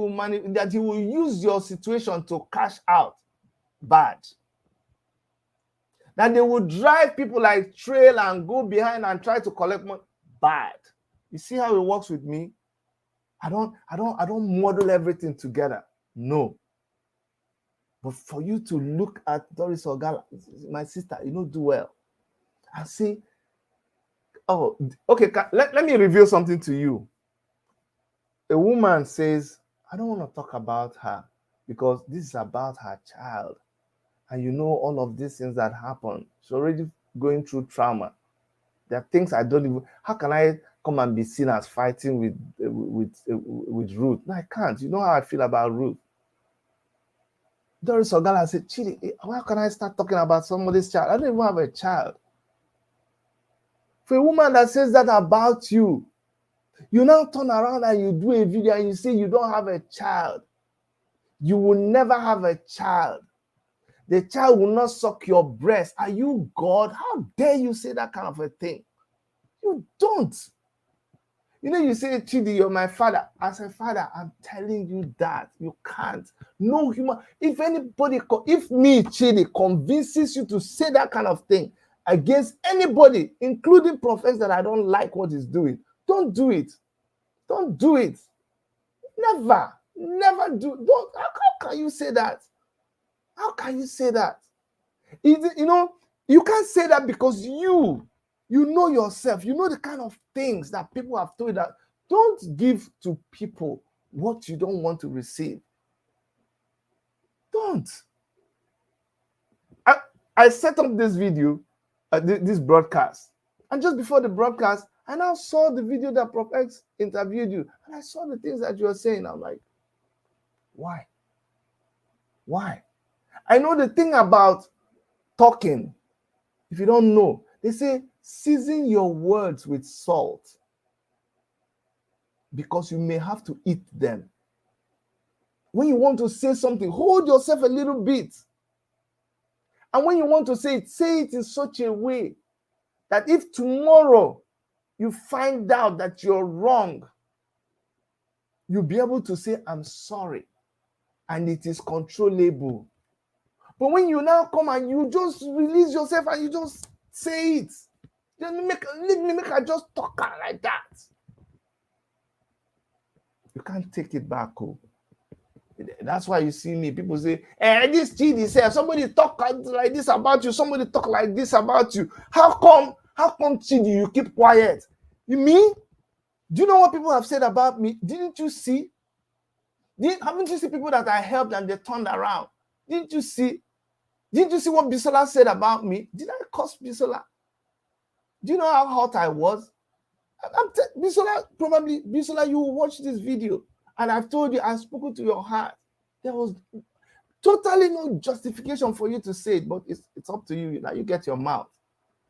will use your situation to cash out, bad. That they would drive people like trail and go behind and try to collect money, bad. You see how it works with me? I don't model everything together. No. But for you to look at Doris Ogala, my sister, do well, and say, oh, okay, let me reveal something to you. A woman says, I don't want to talk about her because this is about her child. And all of these things that happen. She's already going through trauma. There are things I don't even, how can I come and be seen as fighting with Ruth? No, I can't. You know how I feel about Ruth. Doris Ogala said, Chidi, how can I start talking about somebody's child? I don't even have a child. For a woman that says that about you, you now turn around and you do a video and you say you don't have a child. You will never have a child. The child will not suck your breast. Are you God? How dare you say that kind of a thing? You don't. You say, Chidi, you're my father. As a father, I'm telling you that. You can't. No human. If me, Chidi, convinces you to say that kind of thing against anybody, including prophets that I don't like what he's doing, don't do it. Don't do it. Never. Never do. Don't. How can you say that? How can you say that? You can't say that because you know yourself. You know the kind of things that people have told you that don't give to people what you don't want to receive. Don't. I set up this video, this broadcast. And just before the broadcast, I now saw the video that Prof X interviewed you. And I saw the things that you were saying. I'm like, why? Why? I know the thing about talking. If you don't know, they say season your words with salt because you may have to eat them. When you want to say something, hold yourself a little bit. And when you want to say it in such a way that if tomorrow you find out that you're wrong, you'll be able to say, I'm sorry. And it is controllable. But when you now come and you just release yourself and you just say it, then leave me make I just talk like that. You can't take it back. Oh. That's why you see me. People say, this Chidi said, somebody talk like this about you, somebody talk like this about you. How come Chidi, you keep quiet? You mean? Do you know what people have said about me? Didn't you see? Haven't you seen people that I helped and they turned around? Didn't you see? Didn't you see what Bisola said about me? Did I curse Bisola? Do you know how hot I was? Bisola, you will watch this video. And I've told you, I've spoken to your heart. There was totally no justification for you to say it, but it's up to you. Now you get your mouth.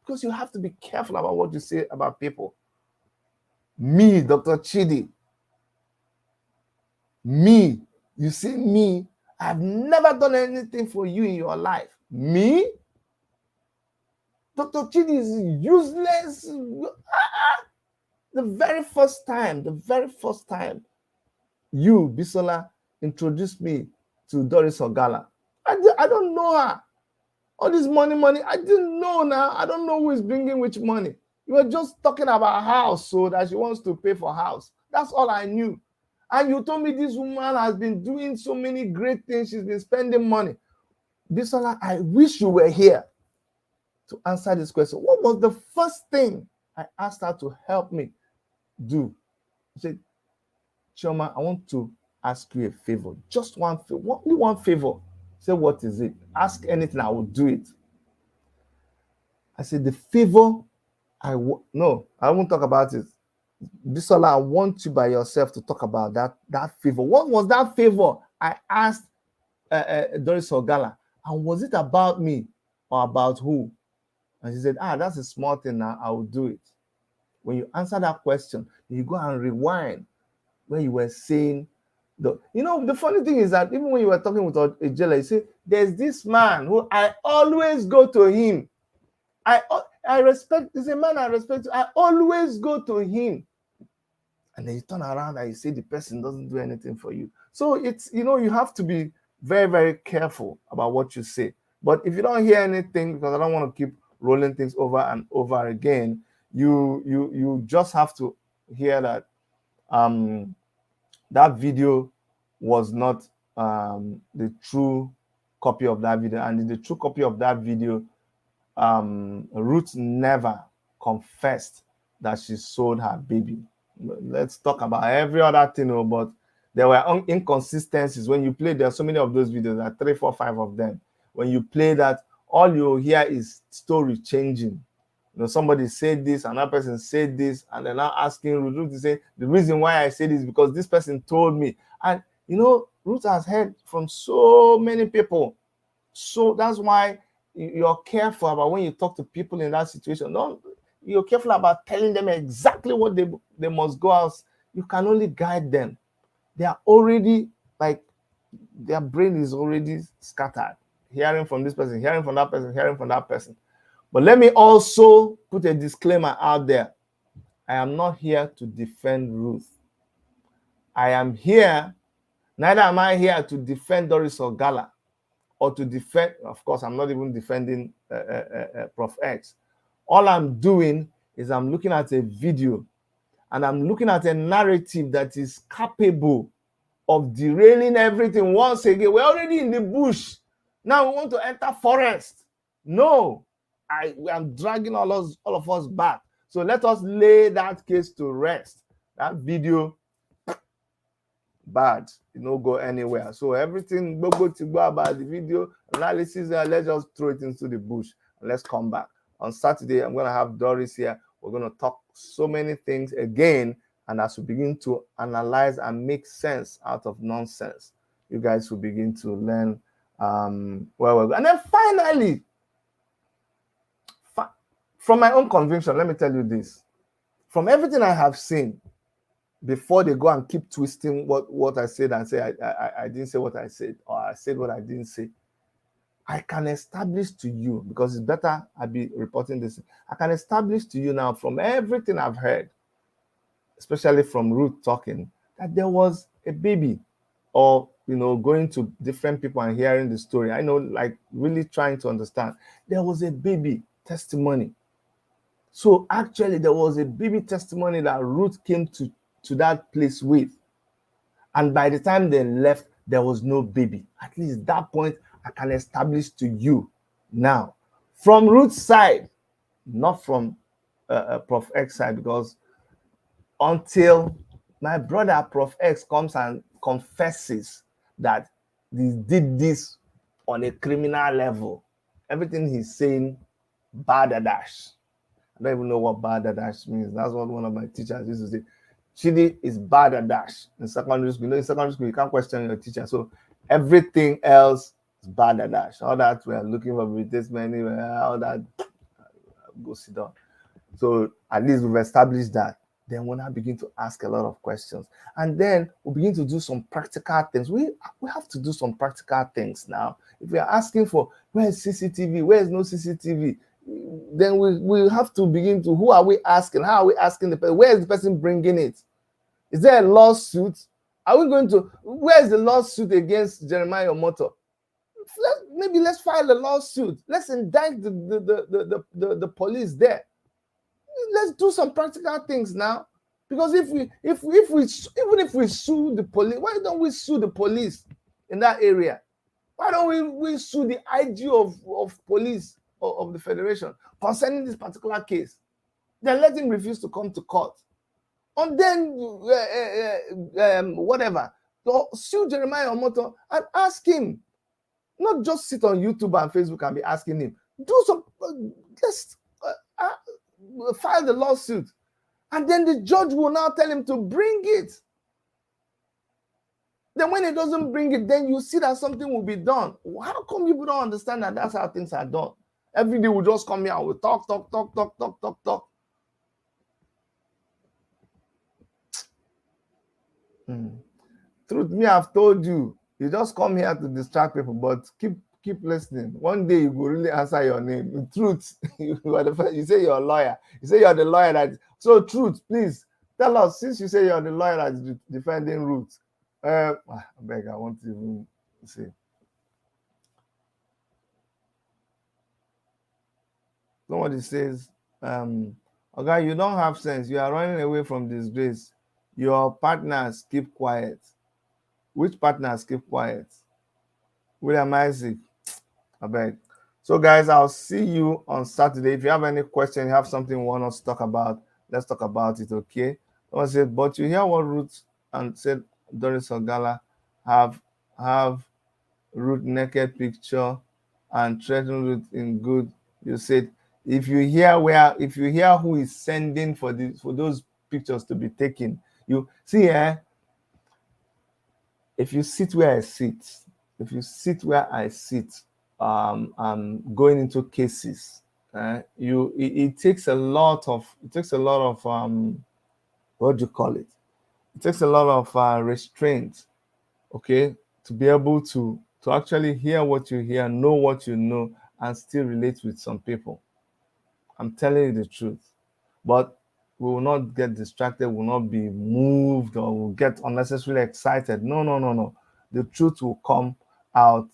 Because you have to be careful about what you say about people. Me, Dr. Chidi. Me. You see me. I've never done anything for you in your life. Me? Dr. Chidi is useless. The very first time you, Bisola, introduced me to Doris Ogala. I don't know her. All this money, I didn't know now. I don't know who is bringing which money. You were just talking about house, so that she wants to pay for house. That's all I knew. And you told me this woman has been doing so many great things. She's been spending money. Bisola, I wish you were here to answer this question. What was the first thing I asked her to help me do? She said, Chioma, I want to ask you a favor. Just one favor. Only one favor. Say, what is it? Ask anything, I will do it. I said, the favor no, I won't talk about it. Bisola, I want you by yourself to talk about that favor. What was that favor I asked Doris Ogala? And was it about me or about who? And she said, that's a small thing now. I will do it. When you answer that question, you go and rewind where you were saying, the funny thing is that even when you were talking with Ejela, you say, there's this man who I always go to him. I respect, he's a man I respect. I always go to him. And then you turn around and you say the person doesn't do anything for you. So it's, you have to be very, very careful about what you say. But if you don't hear anything, because I don't want to keep rolling things over and over again, you just have to hear that that video was not the true copy of that video. And in the true copy of that video, Ruth never confessed that she sold her baby. Let's talk about every other thing, but there were inconsistencies. When you play, there are so many of those videos, like 3, 4, 5 of them. When you play that, all you hear is story changing. Somebody said this, another person said this, and they're now asking Ruth to say, the reason why I say this is because this person told me. And, Ruth has heard from so many people. So that's why you're careful about when you talk to people in that situation. You're careful about telling them exactly what they must go out. You can only guide them. They are already, their brain is already scattered. Hearing from this person, hearing from that person, hearing from that person. But let me also put a disclaimer out there. I am not here to defend Ruth. Neither am I here to defend Doris Ogala or to defend, of course, I'm not even defending Prof. X. All I'm doing is I'm looking at a video and I'm looking at a narrative that is capable of derailing everything once again. We're already in the bush. Now we want to enter forest. No, I'm dragging all of us back. So let us lay that case to rest. That video, bad. It no go anywhere. So everything go about the video analysis, let's just throw it into the bush and let's come back. On Saturday, I'm going to have Doris here. We're going to talk so many things again. And as we begin to analyze and make sense out of nonsense, you guys will begin to learn where we're going. And then finally, from my own conviction, let me tell you this. From everything I have seen, before they go and keep twisting what I said and say I didn't say what I said, or I said what I didn't say, I can establish to you, because it's better I be reporting this, I can establish to you now from everything I've heard, especially from Ruth talking, that there was a baby, or going to different people and hearing the story. I know, really trying to understand. There was a baby testimony. So actually, there was a baby testimony that Ruth came to that place with. And by the time they left, there was no baby. At least that point, I can establish to you now. From Ruth's side, not from Prof. X side, because until my brother Prof. X comes and confesses that he did this on a criminal level, everything he's saying, badadash. I don't even know what badadash means. That's what one of my teachers used to say. Chidi is badadash in secondary school. In secondary school, you can't question your teacher. So everything else is badadash. All that we're looking for replacement, all that, go sit down. So at least we've established that. Then we'll now begin to ask a lot of questions. And then we'll begin to do some practical things. We have to do some practical things now. If we are asking for, where's CCTV? Where's no CCTV? Then we have to begin to, who are we asking? How are we asking the person? Where is the person bringing it? Is there a lawsuit? Are we going to, where is the lawsuit against Jeremiah Omoto? Let's file a lawsuit. Let's indict the police there. Let's do some practical things now. Because even if we sue the police, why don't we sue the police in that area? Why don't we sue the IG of police of the federation concerning this particular case? Then let him refuse to come to court. And then whatever. So sue Jeremiah Omoto and ask him. Not just sit on YouTube and Facebook and be asking him. Do some, let's file the lawsuit. And then the judge will now tell him to bring it. Then when he doesn't bring it, then you see that something will be done. How come people don't understand that that's how things are done? Every day we'll just come here and we'll talk. Truth, me, I've told you, you just come here to distract people, but keep listening. One day you will really answer your name. In truth, you say you're a lawyer. You say you're the lawyer that. So, truth, please tell us, since you say you're the lawyer that's defending Ruth. I beg, I want to even say. Somebody says, okay, you don't have sense. You are running away from disgrace. Your partners keep quiet. Which partners keep quiet? William Isaac, I beg. So, guys, I'll see you on Saturday. If you have any question, you have something you want us to talk about, let's talk about it, okay? Someone said, but you hear what Ruth and said Doris Ogala have Ruth naked picture and threaten Ruth in good. You said, if you hear who is sending for those pictures to be taken, you see, if you sit where I sit, going into cases, it takes a lot of what do you call it? It takes a lot of restraint, okay, to be able to actually hear what you hear, know what you know, and still relate with some people. I'm telling you the truth. But we will not get distracted, we will not be moved, or will get unnecessarily excited. No. The truth will come out.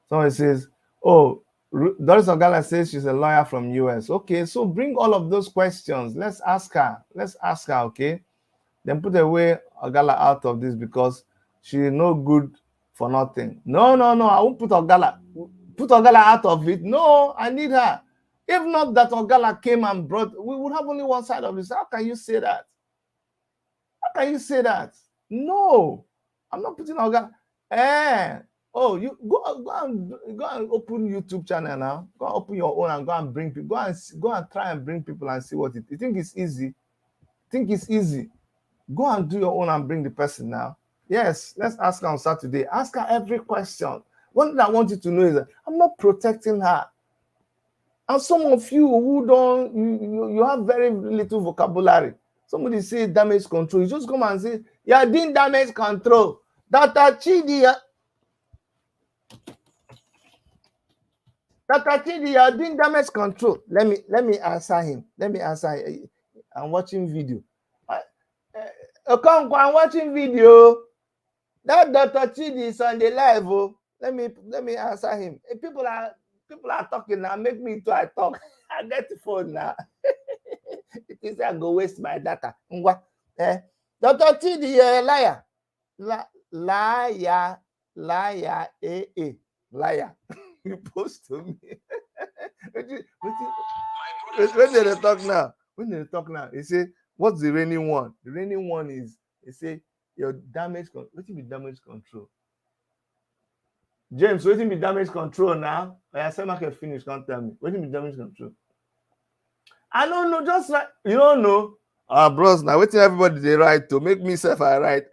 Somebody says, oh, Doris Ogala says she's a lawyer from US. Okay, so bring all of those questions. Let's ask her, okay? Then put away Ogala out of this because she's no good for nothing. No, I won't put Ogala out of it. No, I need her. If not that Ogala came and brought, we would have only one side of this. How can you say that? No, I'm not putting Ogala. Oh, you go and open YouTube channel now. Go and open your own and go and bring people. Go and try and bring people and see what it. You think it's easy? Go and do your own and bring the person now. Yes, let's ask her on Saturday. Ask her every question. One thing I want you to know is that I'm not protecting her. And some of you who don't, you have very little vocabulary. Somebody say damage control. You just come and say, you're doing damage control. Dr. Chidi, you're doing damage control. Let me answer him. I'm watching video. I'm watching video. That Dr. Chidi is on the live. Oh. Let me answer him. People are talking now. Make me too. I talk. I get the phone now. It is I go waste my data. Dr. Chidi, you're a liar. Liar. Liar. You post to me. When they talk now, he say, what's the reigning one? The reigning one is, he say, your damage control. What be damage control? James, what be damage control now? I said, I can finish. Can't tell me. What be damage control? I don't know. Just like you don't know. Bros, now waiting everybody they write to make me self I write.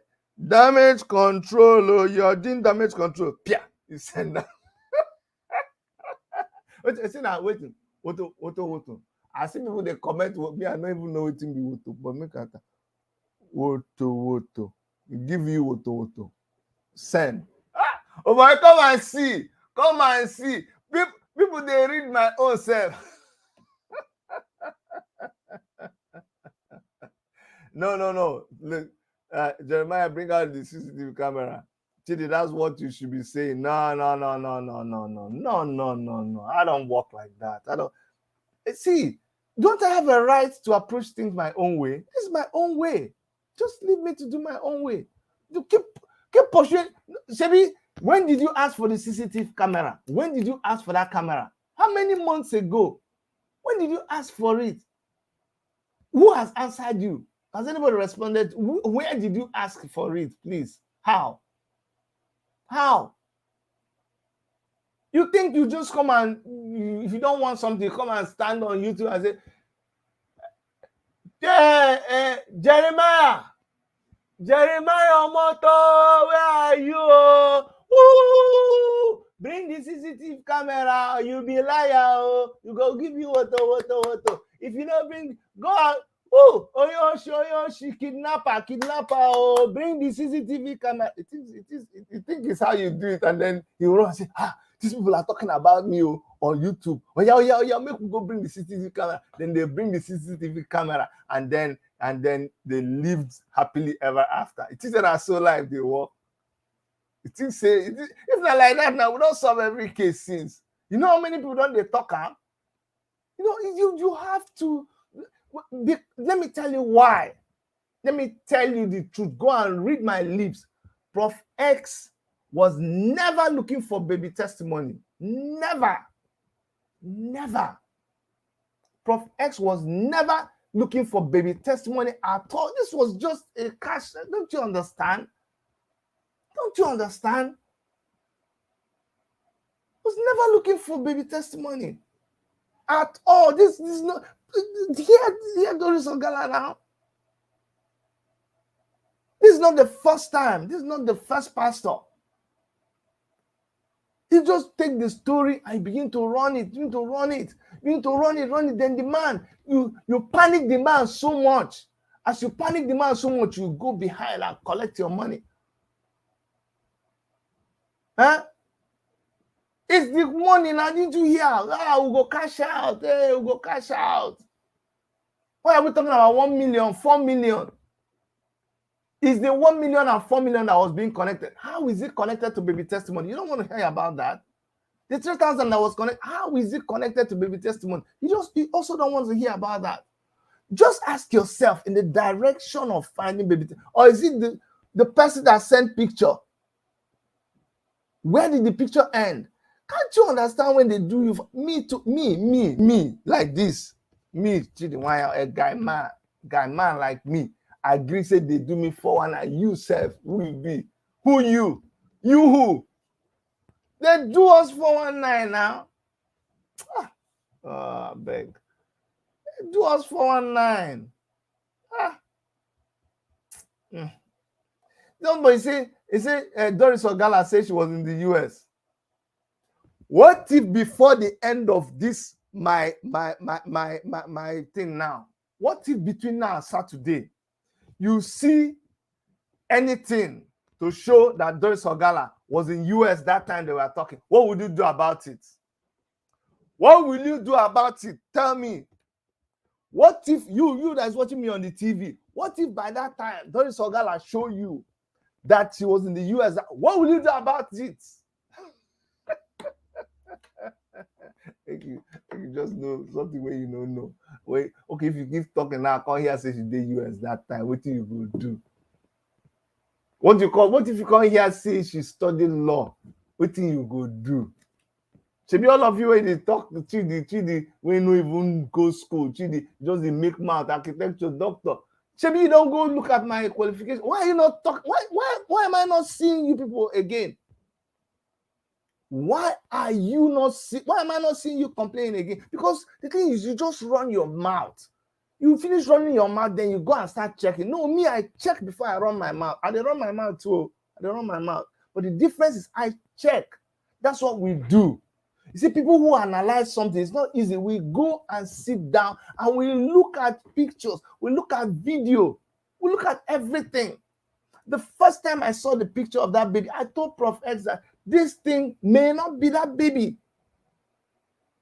Damage control. Oh, you're doing damage control. Pia. You said that. Wait, I see now. Waiting. Woto. I see people they comment with me. I don't even know what to be woto, but make it woto. Give you woto. Send. Oh my, come and see. People they read my own self. No. Look, Jeremiah, bring out the CCTV camera. Chidi, that's what you should be saying. No. I don't work like that. I don't see. Don't I have a right to approach things my own way? This is my own way. Just leave me to do my own way. You keep pursuing. Shebi, when did you ask for the CCTV camera? When did you ask for that camera? How many months ago? When did you ask for it? Who has answered you? Has anybody responded? Where did you ask for it, please? How? How? You think you just come and, if you don't want something, come and stand on YouTube and say, yeah, Jeremiah, Omoto, where are you? Woo! Bring the CCTV camera, you'll be a liar. You go give you what. If you don't bring, go out. Oh, Oyoshi, kidnapper. Oh, bring the CCTV camera. It think it's how you do it, and then you run and say, these people are talking about me on YouTube. Oh yeah, make me go bring the CCTV camera. Then they bring the CCTV camera, and then they lived happily ever after. It is that so life they work. It is say if not like that now, we don't solve every case since. You know how many people don't they talk out? You know, you have to. Let me tell you why. Let me tell you the truth. Go and read my lips. Prof X was never looking for baby testimony. Never. Prof X was never looking for baby testimony at all. This was just a cash. Don't you understand? Was never looking for baby testimony at all. This is not. Here Doris Ogala now. This is not the first time. This is not the first pastor. You just take the story and begin to run it. Then the man, you panic the man so much. As you panic the man so much, you go behind and collect your money. It's the money now. Did you hear? We'll go cash out. We'll go cash out. Why are we talking about 1 million, 4 million? Is the 1 million and 4 million that was being connected? How is it connected to baby testimony? You don't want to hear about that. The 3,000 that was connected, how is it connected to baby testimony? You also don't want to hear about that. Just ask yourself in the direction of finding baby, or is it the person that sent picture? Where did the picture end? Can't you understand when they do you? Me, like this. Me, a guy man like me. I agree, say they do me for one, and you self, who will be? Who you? You who? They do us 419 now. Beg. They do us 419. Somebody say, Doris Ogala said she was in the US. What if before the end of this, my thing now? What if between now and Saturday, you see anything to show that Doris Ogala was in US that time they were talking? What would you do about it? What will you do about it? Tell me. What if you that's watching me on the TV, what if by that time Doris Ogala show you that she was in the US? What will you do about it? You just know something where you don't know. Wait, okay, if you keep talking now, I can't hear say she did US that time. What do you go do? What if you can't hear say she studied law? What do you go do? Maybe all of you when they talk to Chidi, when you no even go school, Chidi just they make mouth, architecture, doctor. Maybe you don't go look at my qualification. Why are you not talking? Why am I not seeing you people again? Why am I not seeing you complaining again? Because the thing is, you just run your mouth. You finish running your mouth, then you go and start checking. No, me, I check before I run my mouth. I run my mouth too. But the difference is I check. That's what we do. You see, people who analyze something, it's not easy. We go and sit down and we look at pictures. We look at video. We look at everything. The first time I saw the picture of that baby, I told Prof X that this thing may not be that baby.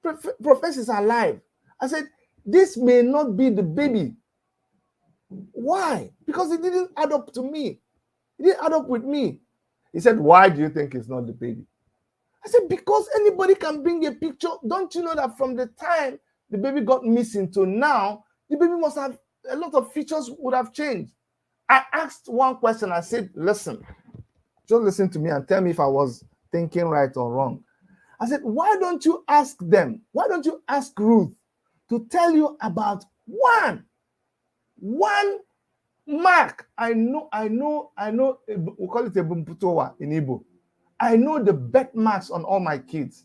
Prof X is alive. I said, this may not be the baby. Why? Because it didn't add up to me. It didn't add up with me. He said, why do you think it's not the baby? I said, because anybody can bring a picture. Don't you know that from the time the baby got missing to now, the baby must have, a lot of features would have changed. I asked one question. I said, listen, just listen to me and tell me if I was thinking right or wrong. I said, why don't you ask them? Why don't you ask Ruth to tell you about one mark? I know, we call it a bumputowa in Igbo. I know the birth marks on all my kids.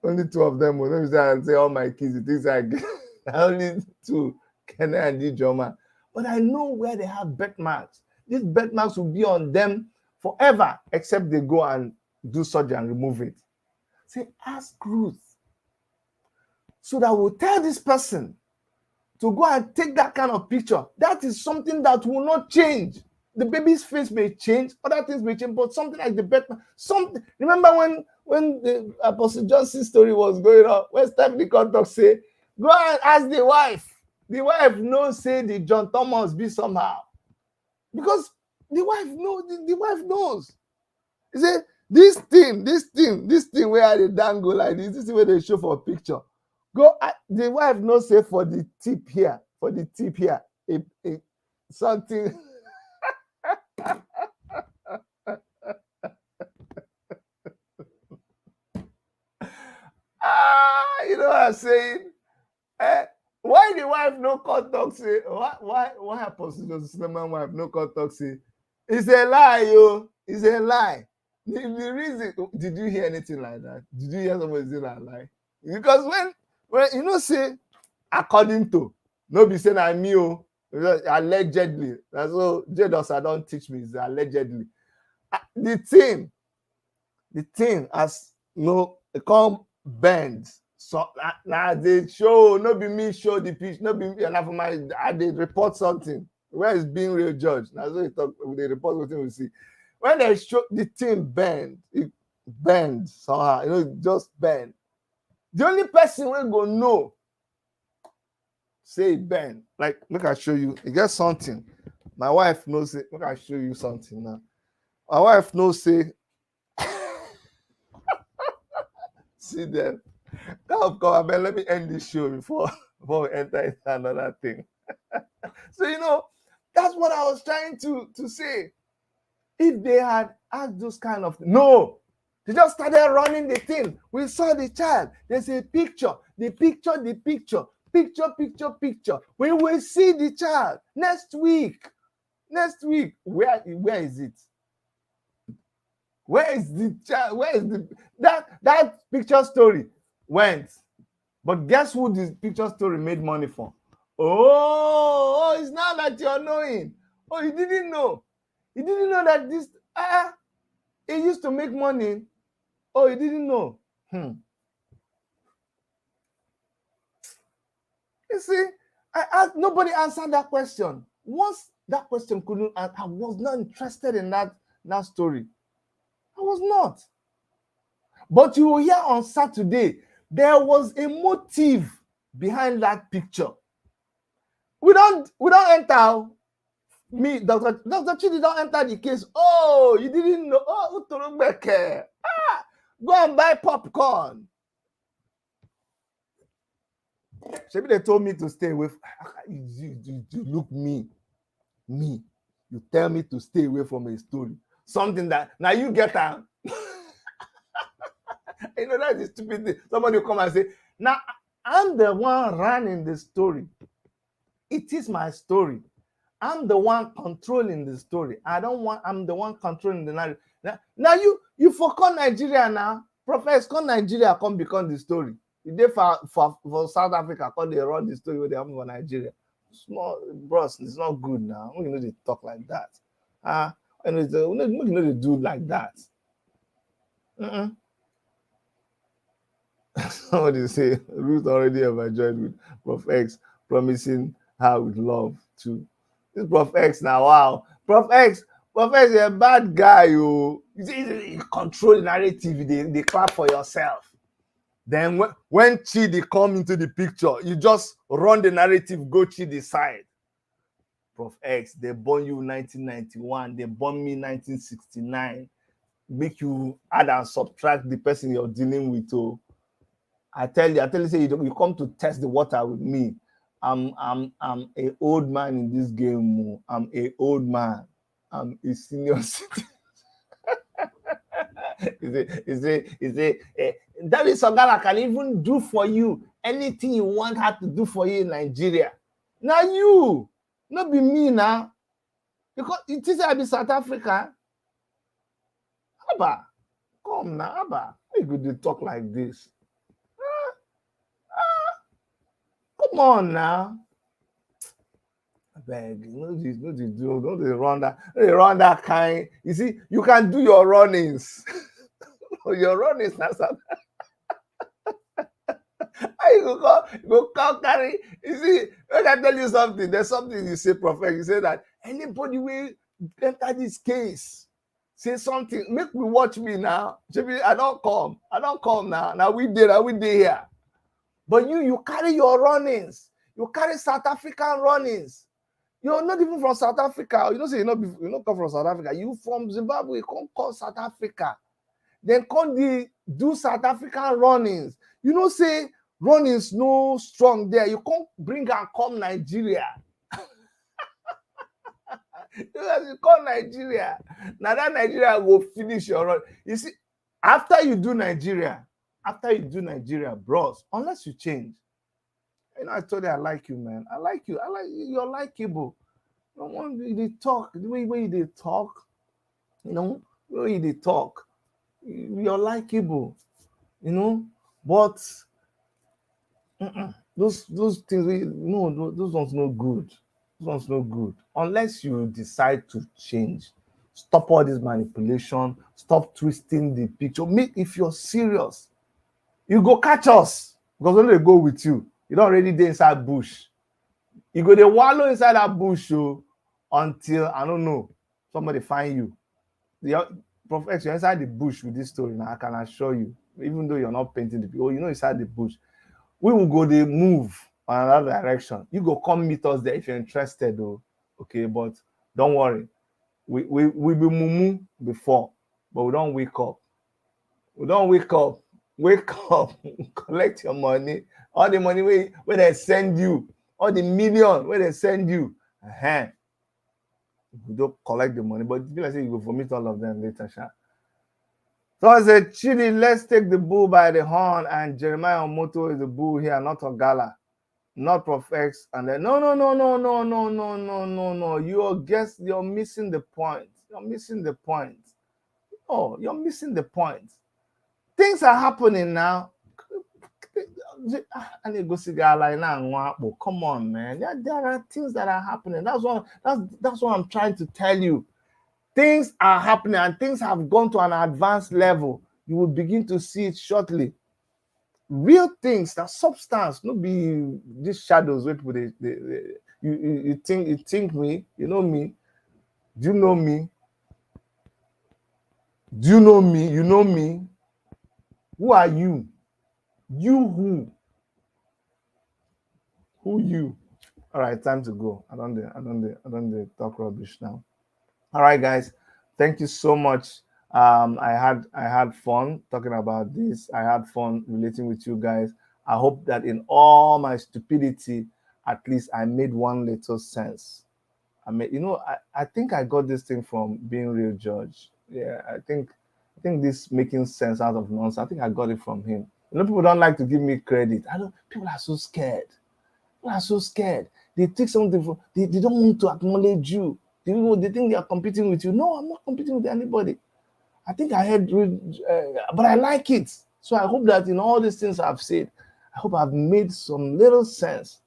Only two of them will. Let me say all my kids. It is like only two, Kene and Ijoma. But I know where they have birth marks. These birth marks will be on them forever, except they go and do surgery and remove it. Say, ask Ruth, so that we'll tell this person to go and take that kind of picture. That is something that will not change. The baby's face may change, other things may change, but something like the birth mark, something. Remember when the Apostle Johnson's story was going on, when Stephanie Contock say, go and ask the wife. The wife knows, say the John Thomas be somehow. Because the wife knows. He said, this thing where they dangle like this is where they show for a picture. The wife knows, say for the tip here, something. You know what I'm saying? Why the wife no contact say? Why Apostle Joseph wife no contact say? It's a lie, yo. It's a lie. The reason, did you hear anything like that? Did you hear somebody say that lie? Because when you know, say, according to, no be saying I'm me, allegedly. That's all Jados I don't teach me, is allegedly. The thing as no, it come bend. So now they show, no be me show the pitch, no be me, and for my they report something. Where is being real judge? Now so they report something we see. When they show the thing bend, it bends somehow, just bend. The only person will go know, say it bend. Like, look, I show you. It gets something. My wife knows it. Look, I show you something now. My wife knows, say, see them. Come, man, let me end this show before we enter into another thing. So, that's what I was trying to say. If they had asked those kind of things, no, they just started running the thing. We saw the child. There's a picture. The picture. We will see the child next week. Where is it? Where is the child? Where is that picture story went? But guess who this picture story made money for? Oh, it's now that you're knowing. Oh, you didn't know. You didn't know that this it used to make money. Oh, you didn't know. You see, nobody answered that question. Once that question couldn't, I was not interested in that story. I was not. But you will hear on Saturday, there was a motive behind that picture. We don't enter. Me, Dr. Chidi don't enter the case. Oh, you didn't know. Oh, Utorugbeke. Go and buy popcorn. Maybe they told me to stay away. You look me. You tell me to stay away from a story. Something that now you get out. That's the stupid thing. Somebody will come and say, now I'm the one running the story. It is my story. I'm the one controlling the story. I'm the one controlling the narrative. Now you forgot Nigeria now. Prophets come Nigeria, come become the story. They for South Africa, come they run the story where they have for Nigeria. Small bros, it's not good now. We know they talk like that. We know they do like that. Somebody say Ruth already ever joined with Prof X, promising her with love too. This Prof X now, wow. Prof X is a bad guy, you control the narrative, they clap for yourself. Then when Chidi come into the picture, you just run the narrative, go Chidi side. Prof X, they born you 1991, they born me 1969. Make you add and subtract the person you're dealing with. I tell you, say you come to test the water with me. I'm a old man in this game. I'm a old man. I'm a senior citizen. He say, David Sogala can even do for you anything you want her to do for you in Nigeria. Now you, not be me now. Because it is I be South Africa. Abba, come now, Abba. Why you could talk like this? Come on now. I beg, don't they run that kind. You see, you can do your runnings. Your runnings now. Go come carry. You see, when I tell you something, there's something you say, prophet. You say that anybody will enter this case, say something, make me watch me now. I don't come now. Now we did here. But you carry your runnings. You carry South African runnings. You're not even from South Africa. You don't say you not come from South Africa. You from Zimbabwe, come call South Africa. Then come do South African runnings. You know, say runnings no strong there. You can't bring and come Nigeria. You come Nigeria. Now that Nigeria will finish your run. You see, after you do Nigeria, bros, unless you change. You know, I told you I like you, man. I like you. You're likable. No one they talk the way they talk. You know, the way they talk. You're likable. You know, but those things. Those ones no good. Those ones no good. Unless you decide to change. Stop all this manipulation. Stop twisting the picture. If you're serious, you go catch us because when they go with you. You don't already dey inside bush. You go dey wallow inside that bush until, I don't know, somebody find you. Prophet, you're inside the bush with this story now, I can assure you, even though you're not painting the people, inside the bush. We will go dey move on another direction. You go come meet us there if you're interested though. Okay, but don't worry. We be mumu before, but we don't wake up. Wake up, collect your money. All the money where they send you, all the million where they send you. You don't collect the money, but like say you go vomit all of them later. So I said, Chidi, let's take the bull by the horn, and Jeremiah Omoto is the bull here, not Ogala, not Prof X. And then no. You're missing the point. You're missing the point. Oh, you're missing the point. Things are happening now. I need to go see guy like now. Come on, man. There are things that are happening. That's what I'm trying to tell you. Things are happening and things have gone to an advanced level. You will begin to see it shortly. Real things, that substance, not be these shadows where people you think me, you know me. Do you know me? Do you know me? You know me? Who are you? You who? Who you? All right, time to go. I don't talk rubbish now. All right, guys. Thank you so much. I had fun talking about this. I had fun relating with you guys. I hope that in all my stupidity, at least I made one little sense. I think I got this thing from being real judge. Yeah, I think this making sense out of nonsense. I think I got it from him. People don't like to give me credit. People are so scared. They take something they don't want to acknowledge you. They think they are competing with you. No, I'm not competing with anybody. I think I heard, but I like it. So I hope that in all these things I've said, I hope I've made some little sense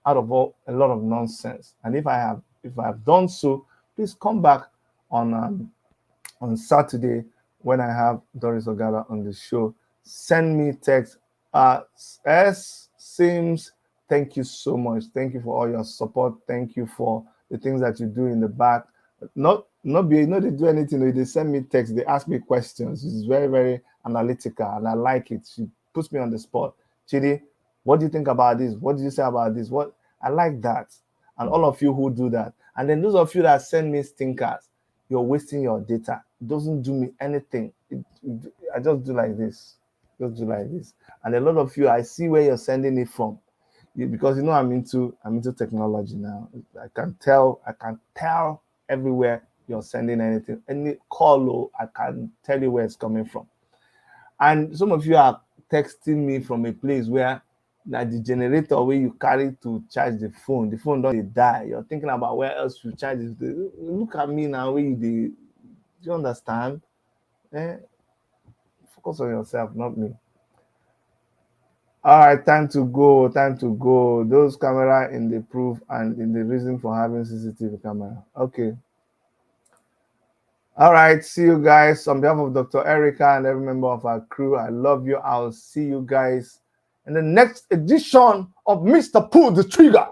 out of a lot of nonsense. And if I have done so, please come back on Saturday when I have Doris Ogala on the show. Send me text. Sims, thank you so much. Thank you for all your support. Thank you for the things that you do in the back. They do anything. They send me text. They ask me questions. It's very, very analytical, and I like it. She puts me on the spot. Chidi, what do you think about this? What did you say about this? What I like that, and all of you who do that, and then those of you that send me stinkers, you're wasting your data. It doesn't do me anything. I just do like this. And a lot of you, I see where you're sending it from. Because I'm into technology now. I can tell everywhere you're sending anything. Any call, I can tell you where it's coming from. And some of you are texting me from a place where that the generator where you carry to charge the phone don't die. You're thinking about where else you charge it. Look at me now, where do you understand? Focus on yourself, not me. All right, time to go. Those camera in the proof and in the reason for having CCTV camera. Okay. All right, see you guys. On behalf of Dr. Erica and every member of our crew, I love you. I'll see you guys in the next edition of Mr. Pull the Trigger.